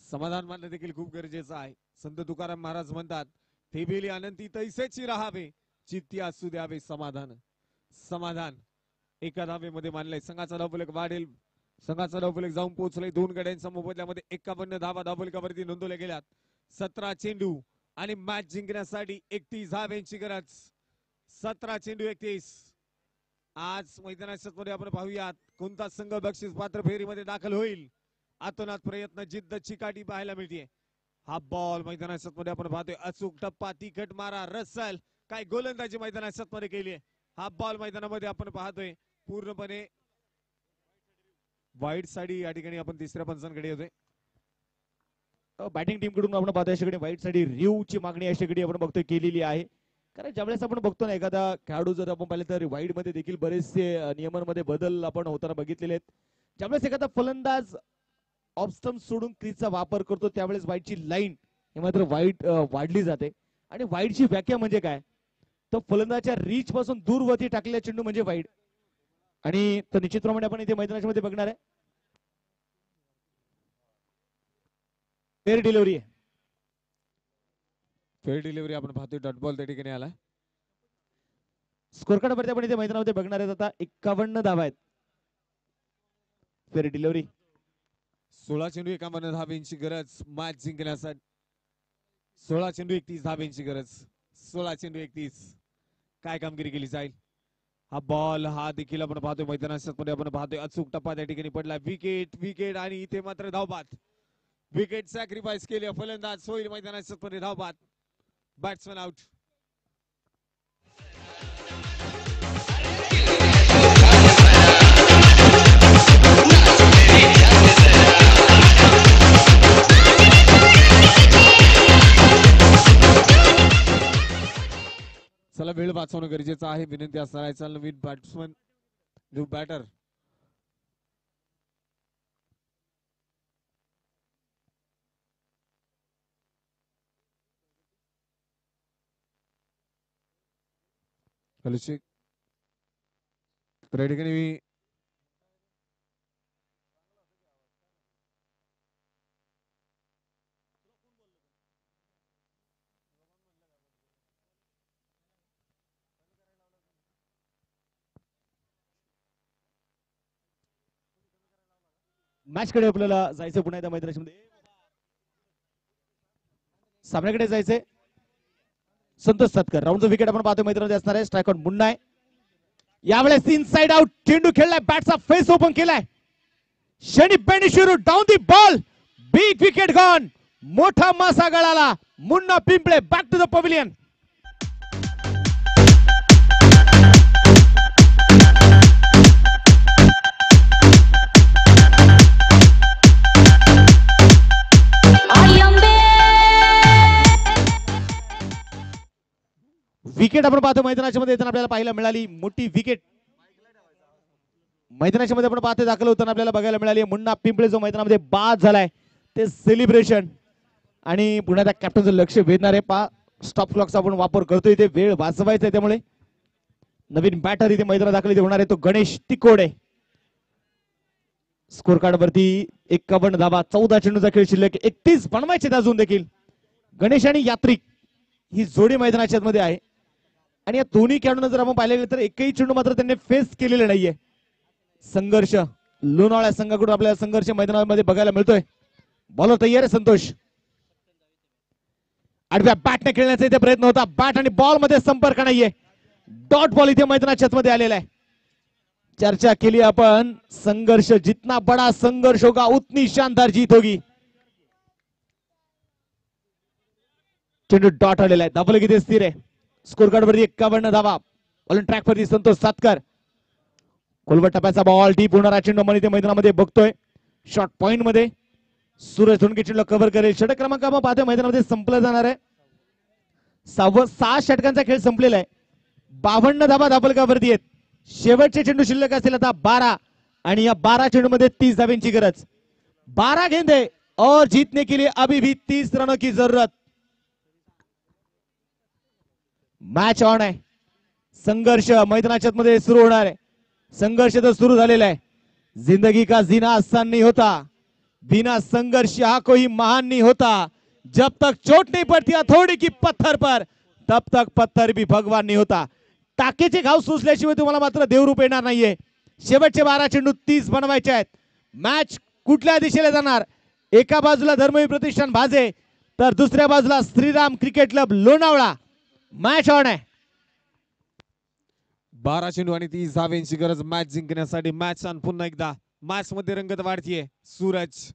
समाधान मानणं देखील खूप गरजेचं आहे. संत तुकाराम महाराज म्हणतात ठेविली अनंती तैसेची राहावे चित्ती असू द्यावे समाधान. समाधान एका धावेमध्ये मानलंय. संघाचा धावफलक वाढेल. संघाचा धावफलक जाऊन पोहोचलाय 2 गड्यांच्या मोबदल्यामध्ये 51 धावा धावफलकावरती नोंदवल्या गेल्यात. 17 चेंडू आणि मॅच जिंकण्यासाठी 31 धावांची गरज. 17 चेंडू 31. आज मैदानात आपण पाहूयात कोणता संघ बक्षीस पात्र फेरीमध्ये दाखल होईल. आतोनात प्रयत्न जिद्द चिकाटी पाहायला मिळते. हा बॉल मैदानात आपण पाहतोय अचूक टप्पा तिखट मारा. रसल काय गोलंदाजी मैदानात केली आहे. हा बॉल मैदानामध्ये आपण पाहतोय पूर्णपणे वाईट साडी या ठिकाणी आपण तिसऱ्या पंचांकडे होतोय. बॅटिंग टीम कडून आपण पाहतोय अशाकडे वाईट साठी रिव्हची मागणी अशाकडे आपण बघतोय केलेली आहे. कारण ज्यावेळेस आपण बघतो ना एखादा खेळाडू जर आपण पाहिलं तर वाईड मध्ये देखील बरेचसे नियमांमध्ये बदल आपण होताना बघितलेले आहेत. ज्यावेळेस एखादा फलंदाज ऑफ स्टंप सोडून क्रीजचा वापर करतो त्यावेळेस वाईडची लाईन हे मात्र वाईड वाढली जाते. आणि वाईडची व्याख्या म्हणजे काय तर फलंदाजाच्या रीच पासून दूरवरती टाकलेला चेंडू म्हणजे वाईड. आणि तर निश्चितप्रमाणे आपण इथे मैदानाच्या मध्ये बघणार आहे फेअर डिलिव्हरी आहे. फेअर डिलिव्हरी आपण पाहतोय. डॉट बॉल त्या ठिकाणी आला. स्कोर कार्ड वरती आपण इथे मैदानामध्ये बघणार आहेत. आता 51 धावा आहेत. फेअर डिलिव्हरी 16 चेंडू 51 धाब्यांची गरज मॅच जिंकण्यासाठी. 16 चेंडू 31 धाब्यांची गरज. 16 चेंडू 31. काय कामगिरी केली जाईल. हा बॉल हा देखील आपण पाहतोय मैदानात आपण पाहतोय. अचूक टप्पा त्या ठिकाणी पडला. विकेट विकेट आणि इथे मात्र धावबाद. विकेट सॅक्रिफाईस केली. फलंदाज होईल मैदानात धावबाद. Batsman out. चला वेळ वाचवणं गरजेचं आहे. विनंती असणार आहे. चला नवीन बॅट्समन न्यू बॅटर हॅलो तर या ठिकाणी मी मॅच कडे आपल्याला जायचं. पुन्हा एकदा मैदानामध्ये सामन्याकडे जायचंय. संतोष सतकर राऊंडचं विकेट आपण पाहतोय मैदानामध्ये असणार आहे. स्ट्राईक आउट मुन्ना आहे. यावेळेस इनसाइड आउट चेंडू खेळलाय. बॅटचा फेस ओपन केलाय. Shani Benishiru down the ball. Big wicket gone. मोठा मासा गळाला. Munna Pimple back to the pavilion. Wicket आपण पाहतो मैदानाच्या मध्ये येताना आपल्याला पाहायला मिळाली. मोठी विकेट मैदानाच्या मध्ये आपण पाहतो दाखल होताना आपल्याला बघायला मिळाली. मुन्ना पिंपळे जो मैदानामध्ये बाद झालाय ते सेलिब्रेशन आणि पुन्हा त्या कॅप्टनचं लक्ष वेधणार आहे. स्टॉप क्लॉकचा आपण वापर करतोय. इथे वेळ वाचवायचा आहे. त्यामुळे नवीन बॅटर इथे मैदानात दाखल इथे होणार आहे तो गणेश तिकोडे. स्कोर कार्ड वरती 51 धावा. 14 चेंडूचा खेळ शिल्लक. 31 बनवायचे अजून देखील. गणेश आणि यात्रिक ही जोडी मैदानाच्या मध्ये आहे आणि या दोन्ही खेळाडूंना जर आपण पाहिलं तर एकही चेंडू मात्र त्यांनी फेस केलेला नाहीये. संघर्ष लोणावळा संघाकडून आपल्याला संघर्ष मैदानामध्ये बघायला मिळतोय. बॉलर तयार आहे संतोष. आडव्या बॅटने खेळण्याचा इथे प्रयत्न होता. बॅट आणि बॉल मध्ये संपर्क नाहीये. डॉट बॉल इथे मैदानाच्या मध्ये आलेला आहे. चर्चा केली आपण. संघर्ष जितना बडा संघर्ष होगा उतनी शानदार जीत होगी. चेंडू डॉट आलेला आहे. धावलं किती स्थिर आहे. स्कोर कार्ड वरती 51 धावा. बॉलिंग ट्रॅक वरती संतोष सातकर. कोलवट टप्प्याचा बॉल डीप होणारा चेंडू आपण इथे मैदानामध्ये बघतोय. शॉर्ट पॉइंट मध्ये सूरज धोंडके चेंडू कव्हर करेल. षटक क्रमांक आपण पाहतोय मैदानामध्ये संपलं जाणार आहे. 6 षटकांचा खेळ संपलेला आहे. 52 धावा धाबलकावरती आहेत. शेवटचे चेंडू शिल्लक असेल आता 12 आणि या 12 चेंडू मध्ये 30 धाब्यांची गरज. 12 गेंदे और जीतने के लिए अभी भी 30 रनों की जरूरत. मॅच ऑन आहे. संघर्ष मैदानाच्या मध्ये सुरू होणार आहे. संघर्ष तर सुरू झालेला आहे. जिंदगी का जीना आसान नहीं होता. बिना संघर्ष हा कोई महान नहीं होता. जब तक चोट नहीं पड़ती हथौड़ी की पत्थर पर तब तक पत्थर भी भगवान नहीं होता. टाकेचे घाव सुचल्याशिवाय तुम्हाला मात्र देवरूप येणार नाहीये. शेवटचे 12 चेंडू 30 बनवायचे आहेत. मॅच कुठल्या दिशेला जाणार. एका बाजूला धर्मवीर प्रतिष्ठान भाजे तर दुसऱ्या बाजूला Shriram cricket club Lonavala. Match on आहे. 12 चेंडू आणि 30 धाब्यांची गरज मॅच जिंकण्यासाठी. मॅच ऑन पुन्हा एकदा. मॅच मध्ये रंगत वाढतीये. सूरज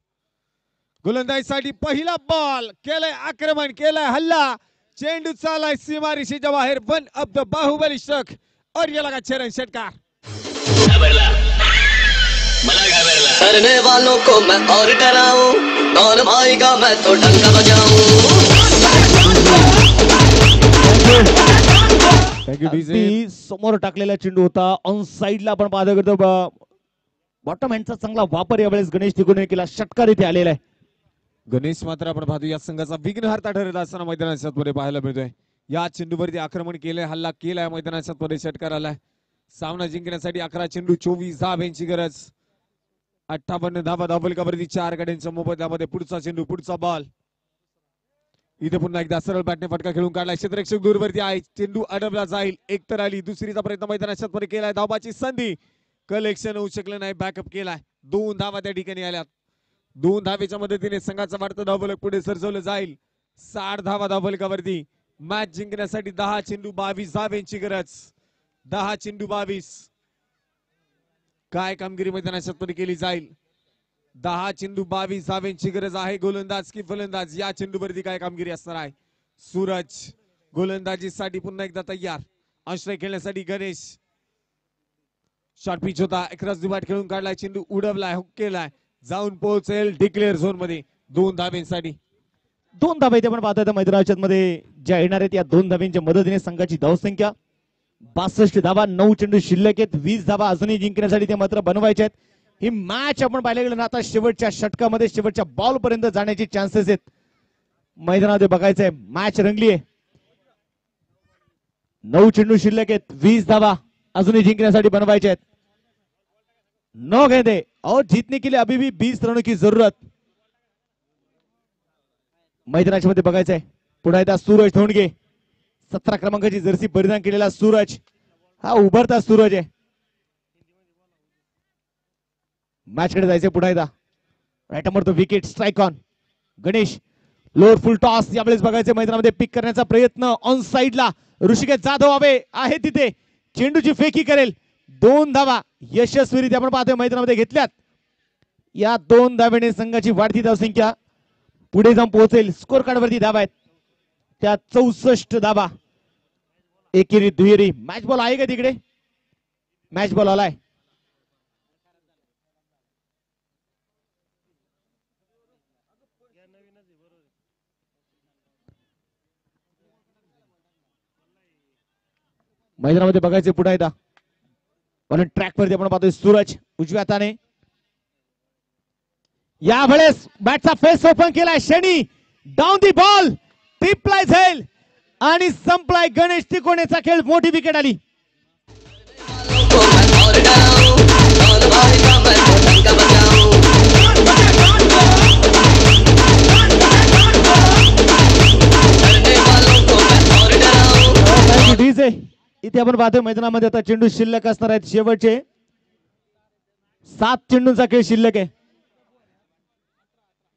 गोलंदाजीसाठी पहिला बॉल. केलंय आक्रमण. केलंय हल्ला. चेंडू चालाय सीमारेषेच्या बाहेर. One of the Bahubali stroke और ये लगा चरण षटकार. करने वालों को मैं और डराऊं. कौन भाई का मैं तो डंका बजाऊं. Thank you DJ. समोर टाकलेला चेंडू होता. ऑन साइडला आपण पाहतो करतो बॉटम हँडचा चांगला वापर यावेळेस गणेश तिकोडे केला. षटकार इथे आलेला आहे. गणेश मात्र आपण पाहतो या संघाचा विघ्नहर्ता ठरत असताना मैदानाच्या मध्ये पाहायला मिळतोय. या चेंडूवरती आक्रमण केलंय. हल्ला केलाय. मैदानाच्या मध्ये षटकार आलाय. सामना जिंकण्यासाठी 11 चेंडू 24 धावांची गरज. 58 धावा धावफलकावरती 4 गाड्यांच्या मोबदल्यामध्ये. पुढचा चेंडू, पुढचा बॉल. इथे पुन्हा एकदा सरळ बॅटने फटका खेळून काढला. क्षेत्ररक्षक दूरवरती आहे. चेंडू अडवला जाईल. एक तर आली, दुसरीचा प्रयत्न मैदानाच्या मध्ये केलाय. धावाची संधी, कलेक्शन होऊ शकलं नाही. बॅकअप केलाय. 2 धावा त्या ठिकाणी आल्यात. 2 धावेच्या मदतीने संघाचा वाढता धावफलक पुढे सरजवलं जाईल. 60 धावा धावफलकावरती. मॅच जिंकण्यासाठी 10 चेंडू 22 धावांची गरज. 10 चेंडू 22. काय कामगिरी मैदानाच्या मध्ये केली जाईल. 10 चेंडू 22 धावांची गरज आहे. गोलंदाज की फलंदाज या चेंडूवरती काय कामगिरी असणार आहे. सूरज गोलंदाजीसाठी पुन्हा एकदा तयार. आश्रय खेळण्यासाठी गणेश. शॉर्ट पिच होता. एकराच दुबाट खेळून काढलाय. चेंडू उडवलाय, हुक केलाय. जाऊन पोहोचेल डिक्लेअर झोन मध्ये. 2 धावेंसाठी. 2 धावा इथे आपण पाहतोय मैदानाच्या मध्ये ज्या येणार आहेत. या 2 धावांच्या मदतीने संघाची धावसंख्या 62 धावा. 9 चेंडू शिल्लक आहेत. 20 धावा अजूनही जिंकण्यासाठी ते मात्र बनवायचे आहेत. ही मॅच आपण पाहायला गेलं ना आता शेवटच्या षटकामध्ये शेवटच्या बॉल पर्यंत जाण्याचे चान्सेस आहेत. मैदानामध्ये बघायचंय. मॅच रंगली आहे. 9 चेंडू शिल्लक आहेत. 20 धावा अजूनही जिंकण्यासाठी बनवायचे आहेत. 9 गेंदे और जीतने के लिए अभी भी 20 रनों की जरूरत. मैदानाच्या मध्ये बघायचंय. पुढे येतात सूरज धोंडगे. 17 क्रमांकाची जर्सी परिधान केलेला सूरज हा उभरता सूरज आहे. मॅच कडे जायचंय. पुढे येतात राईट अंबर तो wicket. Strike on. Ganesh lower full toss यावेळेस बघायचे. मैदानामध्ये पिक करण्याचा प्रयत्न. ऑन साइडला ऋषिकेश जाधव आहे तिथे. चेंडूची फेकी करेल. 2 धावा यशस्वीरित्या आपण पाहतोय मैदानामध्ये घेतल्यात. या 2 धावेने संघाची वाढती धावसंख्या पुढे जाऊन पोहोचेल. स्कोर कार्ड वरती धावा आहेत त्या 64 धावा. एकेरी दुहेरी. मॅच बॉल आहे का तिकडे. मॅच बॉल आलाय. मैदानामध्ये बघायचे. पुढे येतात म्हणून ट्रॅक वरती आपण पाहतोय सूरज उजव्या हाताने. यावेळेस बॅटचा फेस ओपन केलाय. Shani down the ball. टिपलाय झेल आणि संपलाय. गणेश तिकोणेचा खेळ. मोठी विकेट आली. इथे आपण पाहतोय मैदानामध्ये आता चेंडू शिल्लक असणार आहेत. शेवटचे 7 चेंडूंचा खेळ शिल्लक आहे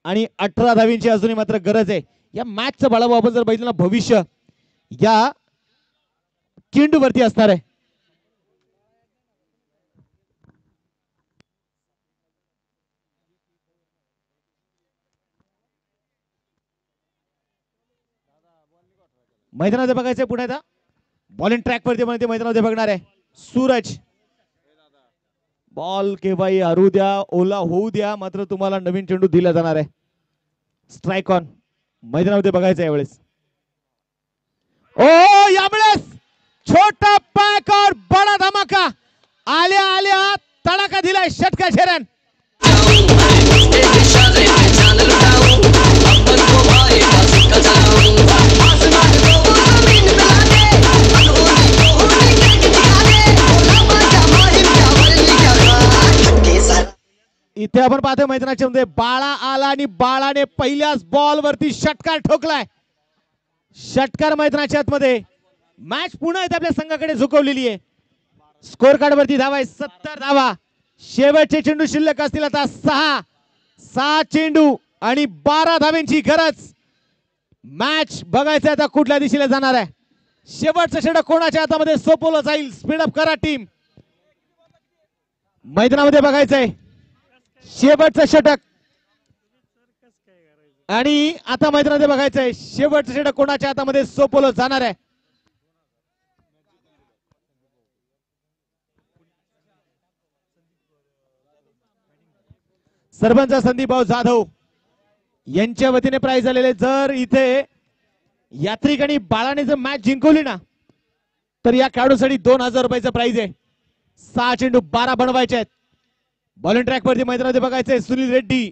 आणि 18 धावींची अजूनही मात्र गरज आहे. या मॅचचं बाळाभाऊ आपण जर बघितलं ना भविष्य या चेंडूवरती असणार आहे. मैदानामध्ये बघायचंय. पुढे आता बॉलिंग ट्रॅक वरती मैदानामध्ये बघणार आहे सूरज. बॉल केव्हाही हरू द्या, ओला होऊ द्या, मात्र तुम्हाला नवीन चेंडू दिला जाणार आहे. Strike on. मैदानामध्ये बघायचं यावेळेस. ओ यावेळेस छोटा पॅक और बडा धमाका. आल्या आल्या तडाखा दिलाय षटका शेरन. इथे आपण पाहतोय मैदानाच्या मध्ये बाळा आला आणि बाळाने पहिल्याच बॉल वरती षटकार ठोकलाय. षटकार मैदानाच्या आतमध्ये. मॅच पुन्हा इथे आपल्या संघाकडे झुकवलेली आहे. स्कोर कार्ड वरती धावा आहे 70 धावा. शेवटचे चेंडू शिल्लक असतील आता 6 चेंडू आणि 12 धावांची गरज. मॅच बघायचं आता कुठल्या दिशेला जाणार आहे. शेवटचं षटक कोणाच्या हातामध्ये सोपवलं जाईल. स्पीड अप करा टीम. मैदानामध्ये बघायचंय शेवटचं षटक आणि आता मैदानामध्ये बघायचंय शेवटचं षटक कोणाच्या हातामध्ये सोपवलं जाणार आहे. सरपंच संदीपभाऊ जाधव यांच्या वतीने प्राइज झालेले. जर इथे यात्रिकांनी बाळाने जर मॅच जिंकवली ना तर या खेळाडूसाठी 2000 रुपयाचं प्राइज आहे. 6 चेंडू 12 बनवायचे आहेत. बॉलिंग ट्रॅक वरती मैदानामध्ये बघायचंय सुनील रेड्डी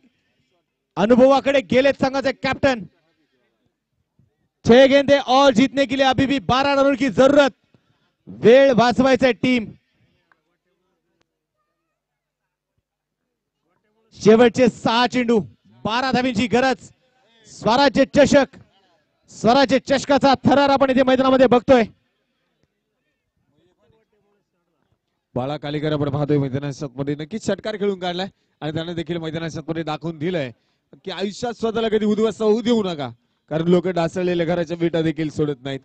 अनुभवाकडे गेलेत संघाचे कॅप्टन. 6 गेंदे और जीतने के लिए अभी भी 12 रनों की जरूरत. वेळ वाचवायचा टीम. शेवटचे 6 चेंडू 12 धावींची गरज. स्वराज्य चषक, स्वराज्य चषकाचा थरार आपण इथे मैदानामध्ये बघतोय. बाळा कालेकर आपण पाहतोय मैदानामध्ये नक्कीच षटकार खेळून काढलाय आणि त्याने देखील मैदानामध्ये दाखवून दिलंय की आयुष्यात स्वतःला कधी उद्ध्वस्त होऊ देऊ नका, कारण लोक ढासळलेल्या घराच्या विटा देखील सोडत नाहीत.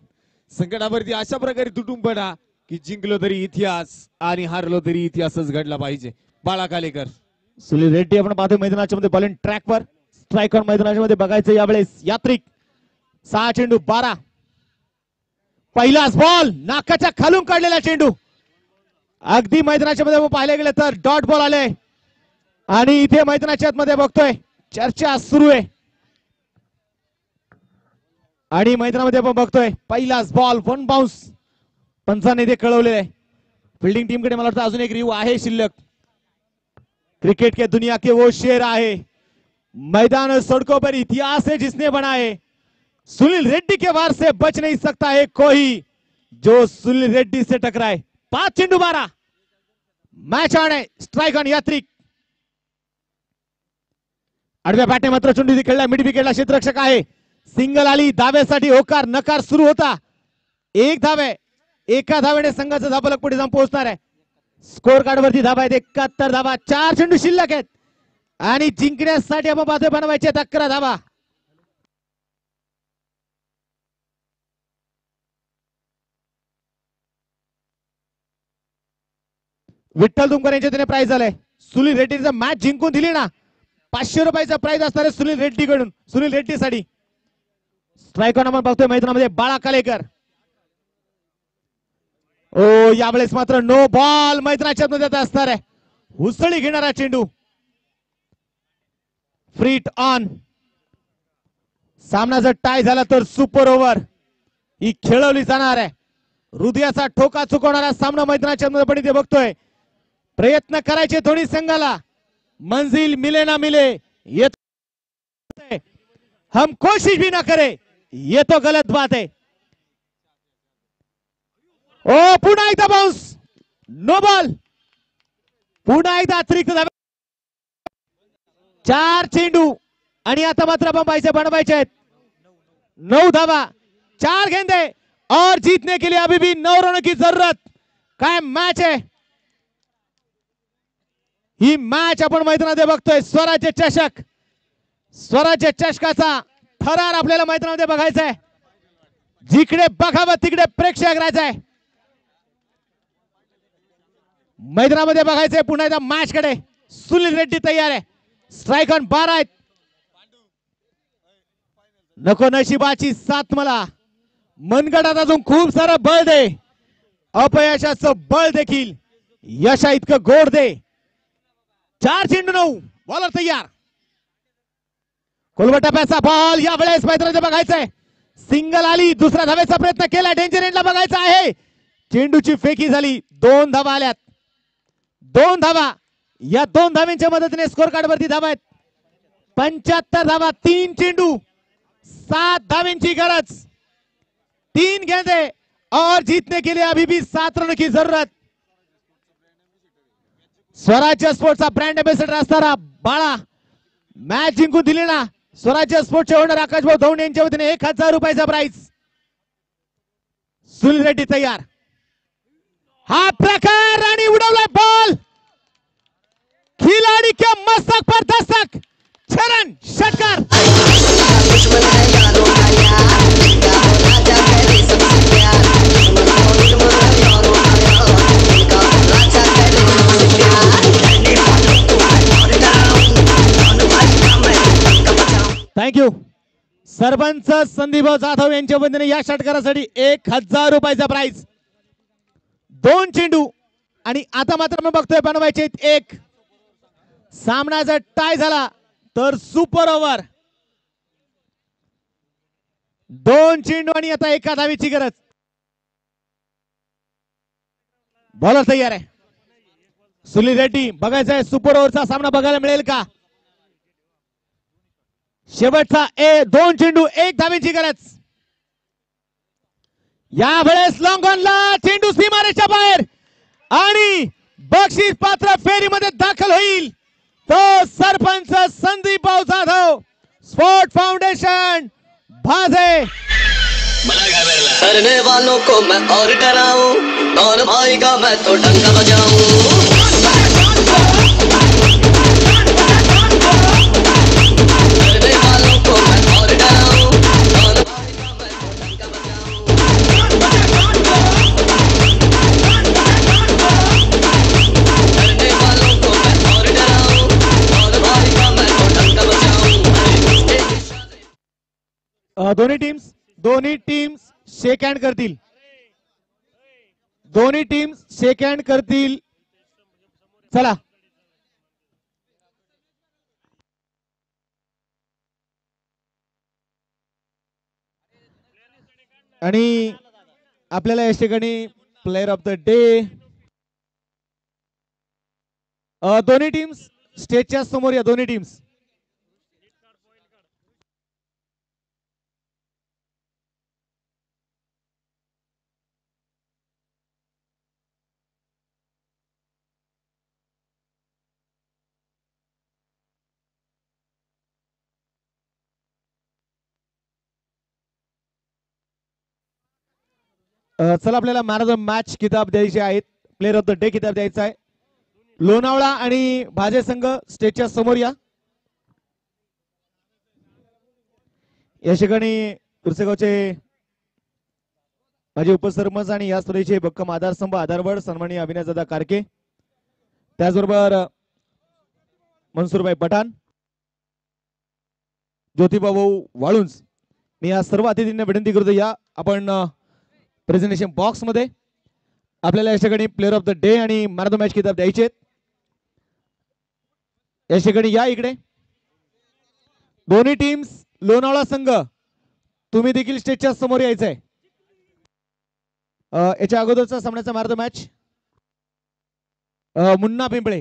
संकटावरती अशा प्रकारे तुटून पडा की जिंकलो तरी इतिहास आणि हारलो तरी इतिहासच घडला पाहिजे. बाळा कालेकर. सुनील रेड्डी आपण पाहतोय मैदानाच्या मध्ये बॉलिंग ट्रॅकवर. स्ट्राईक ऑन मैदानाच्या मध्ये बघायचं यावेळेस यात्रिक. 6 चेंडू 12. पहिलाच बॉल नाकाच्या खालून काढलेला चेंडू. अगदी मैदानाच्या मध्ये पाहिले गेले तर डॉट बॉल आले आणि इथे मैदानाच्या मध्ये बघतोय चर्चा सुरू आहे आणि मैदानामध्ये आपण बघतोय पहिलाच बॉल 1 बाउन्स. पंचाने ते कळवलेलं आहे. फिल्डिंग टीम कडे मला वाटतं अजून एक रिव्ह्यू आहे शिल्लक. क्रिकेट के दुनिया के वो शेर आए, मैदान सड़कों पर इतिहास है जिसने बनाए, सुनील रेड्डी के वार से बच नहीं सकता है कोई जो सुनील रेड्डी से टकराए. 5 चेंडू 12. मॅच ऑन आहे. Strike on Yatrik. आडव्या बॅटने मात्र चेंडू खेळला. मिड विकेटला क्षेत्ररक्षक आहे. सिंगल आली. धावेसाठी होकार नकार सुरू होता. 1 धावे. एका धावेने संघाचा धाबलक पुढे जाऊन पोहोचणार आहे. स्कोर कार्ड वरती धावा आहेत 71 धावा. 4 चेंडू शिल्लक आहेत आणि जिंकण्यासाठी आपण पाहतोय बनवायचे 11 धावा. विठ्ठल तुमकर यांच्या त्याने प्राइज आलंय. सुनील रेड्डीचा मॅच जिंकून दिली ना, 500 रुपयाचा प्राइज असणार आहे सुनील रेड्डी कडून. सुनील रेड्डी साठी स्ट्राईक ऑन आपण बघतोय मैदानामध्ये बाळा कालेकर. ओ यावेळेस मात्र नो बॉल मैदानाच्या मध्ये असणार आहे. हुसळी घेणारा चेंडू. फ्रीट ऑन. सामना जर टाय झाला तर सुपर ओव्हर ही खेळवली जाणार आहे. हृदयाचा ठोका चुकवणारा सामना मैदानाच्या मध्ये पण इथे बघतोय. प्रयत्न करायचे दोन्ही संघाला. मंजिल मिले ना मिले ये तो हम कोशिश भी ना करे ये तो गलत बात है. ओ पुन्हा एकदा बाउन्स. No ball. पुन्हा एकदा अतिरिक्त धावे. 4 चेंडू आणि आता मात्र आपण पैसे बनवायचे आहेत. 9 धावा. 4 गेंदे और जीतने के लिए अभी भी 9 रनों की जरूरत. काय मॅच आहे ही. मॅच आपण मैदानामध्ये बघतोय. स्वराज्य चषक, स्वराज्य चषकाचा थरार आपल्याला मैदानामध्ये बघायचा आहे. जिकडे बघावं तिकडे प्रेक्षक राहायचं आहे. मैदानामध्ये बघायचंय पुन्हा एकदा मॅच कडे. सुनील रेड्डी तयार आहे. स्ट्राईक ऑन 12 आहेत. नको नशिबाची साथ मला. मनगटात अजून खूप सारं बळ दे. अपयशाचं बळ देखील यशा इतकं गोड दे. 4 चेंडू 9. बॉलर तयार. कोलवटाप्याचा बॉल यावेळेस मैदानामध्ये बघायचंय. सिंगल आली. दुसरा धावेचा प्रयत्न केला. डेंजर एंडला बघायचा आहे. चेंडूची फेकी झाली. 2 धावा आल्यात. 2 धावा. या 2 धाव्यांच्या मदतीने स्कोर कार्ड वरती धावा आहेत 75 धावा. 3 चेंडू 7 धाव्यांची गरज. 3 गेंदे और जीतने के लिए अभी भी 7 रनों की जरूरत. स्वराज्य स्पोर्ट्सचा ब्रँड एम्बेसेडर असणारा बाळा मॅच जिंकून दिली ना. स्वराज्य स्पोर्ट्सचे ओनर आकाश भाऊ धौंड यांच्या वतीने 1000 रुपयाचा प्राइज. सुनील रेड्डी तयार. हा प्रकार आणि उडवलाय बॉल. खिलाड़ी के मस्तक पर दस्तक. चरण षटकार. थँक्यू. सरपंच संदीप जाधव यांच्या वतीने या षटकारासाठी 1000 रुपयाचा प्राइज. 2 चेंडू आणि आता मात्र आपण बघतोय बनवायचे 1. सामना जर टाय झाला तर सुपर ओव्हर. 2 चेंडू आणि आता 1 धावीची गरज. बॉलर तयार आहे. सुनील रेड्डी. बघायचं आहे सुपर ओव्हरचा सामना बघायला मिळेल का. शेवटचा 2 चेंडू 1 धावीची गरज. यावेळेस लॉंग ऑनला चेंडू सीमारेषेच्या बाहेर आणि बक्षीस पात्र फेरीमध्ये दाखल होईल. तो सरपंच संदीप भाऊ जाधव, स्पोर्ट फाउंडेशन भाजे। करने वालों को मैं और डराऊं, कौन भाई का मैं तो डंका बजाऊं। करने वालों को मैं और डराऊं, कौन भाई का मैं तो डंका बजाऊं। करने वालों को मैं और डराऊं, कौन भाई का मैं तो डंका बजाऊं। दोन्ही टीम्स शेक हँड करतील, दोन्ही टीम्स शेक हँड करतील। चला आणि आपल्याला या ठिकाणी प्लेअर ऑफ द डे, दोन्ही टीम्स स्टेजच्या समोर या, दोन्ही टीम्स। चला आपल्याला मॅन ऑफ द मॅच किताब द्यायचे आहेत, प्लेअर ऑफ द डे किताब द्यायचा आहे। लोणावळा आणि भाजे संघ स्टेजच्या समोर या। या ठिकाणी उर्सेगावचे माजी उपसरपंच आणि या स्पर्धेचे भक्कम आधारस्तंभ आधारवड सन्माननीय अभिनयदादा कारके, त्याचबरोबर मनसूरभाई पठाण, ज्योतिबाभाऊ वाळुंज, मी या सर्व अतिथींना विनंती करतो या आपण प्रेझेंटेशन बॉक्स मध्ये। आपल्याला या ठिकाणी प्लेअर ऑफ द डे आणि मॅन ऑफ द मॅच किताब द्यायचे। या ठिकाणी या इकडे दोन्ही टीम्स, लोणावळा संघ तुम्ही देखील स्टेजच्या समोर यायचंय। याच्या अगोदरचा सामन्याचा man of the match Munna Pimple.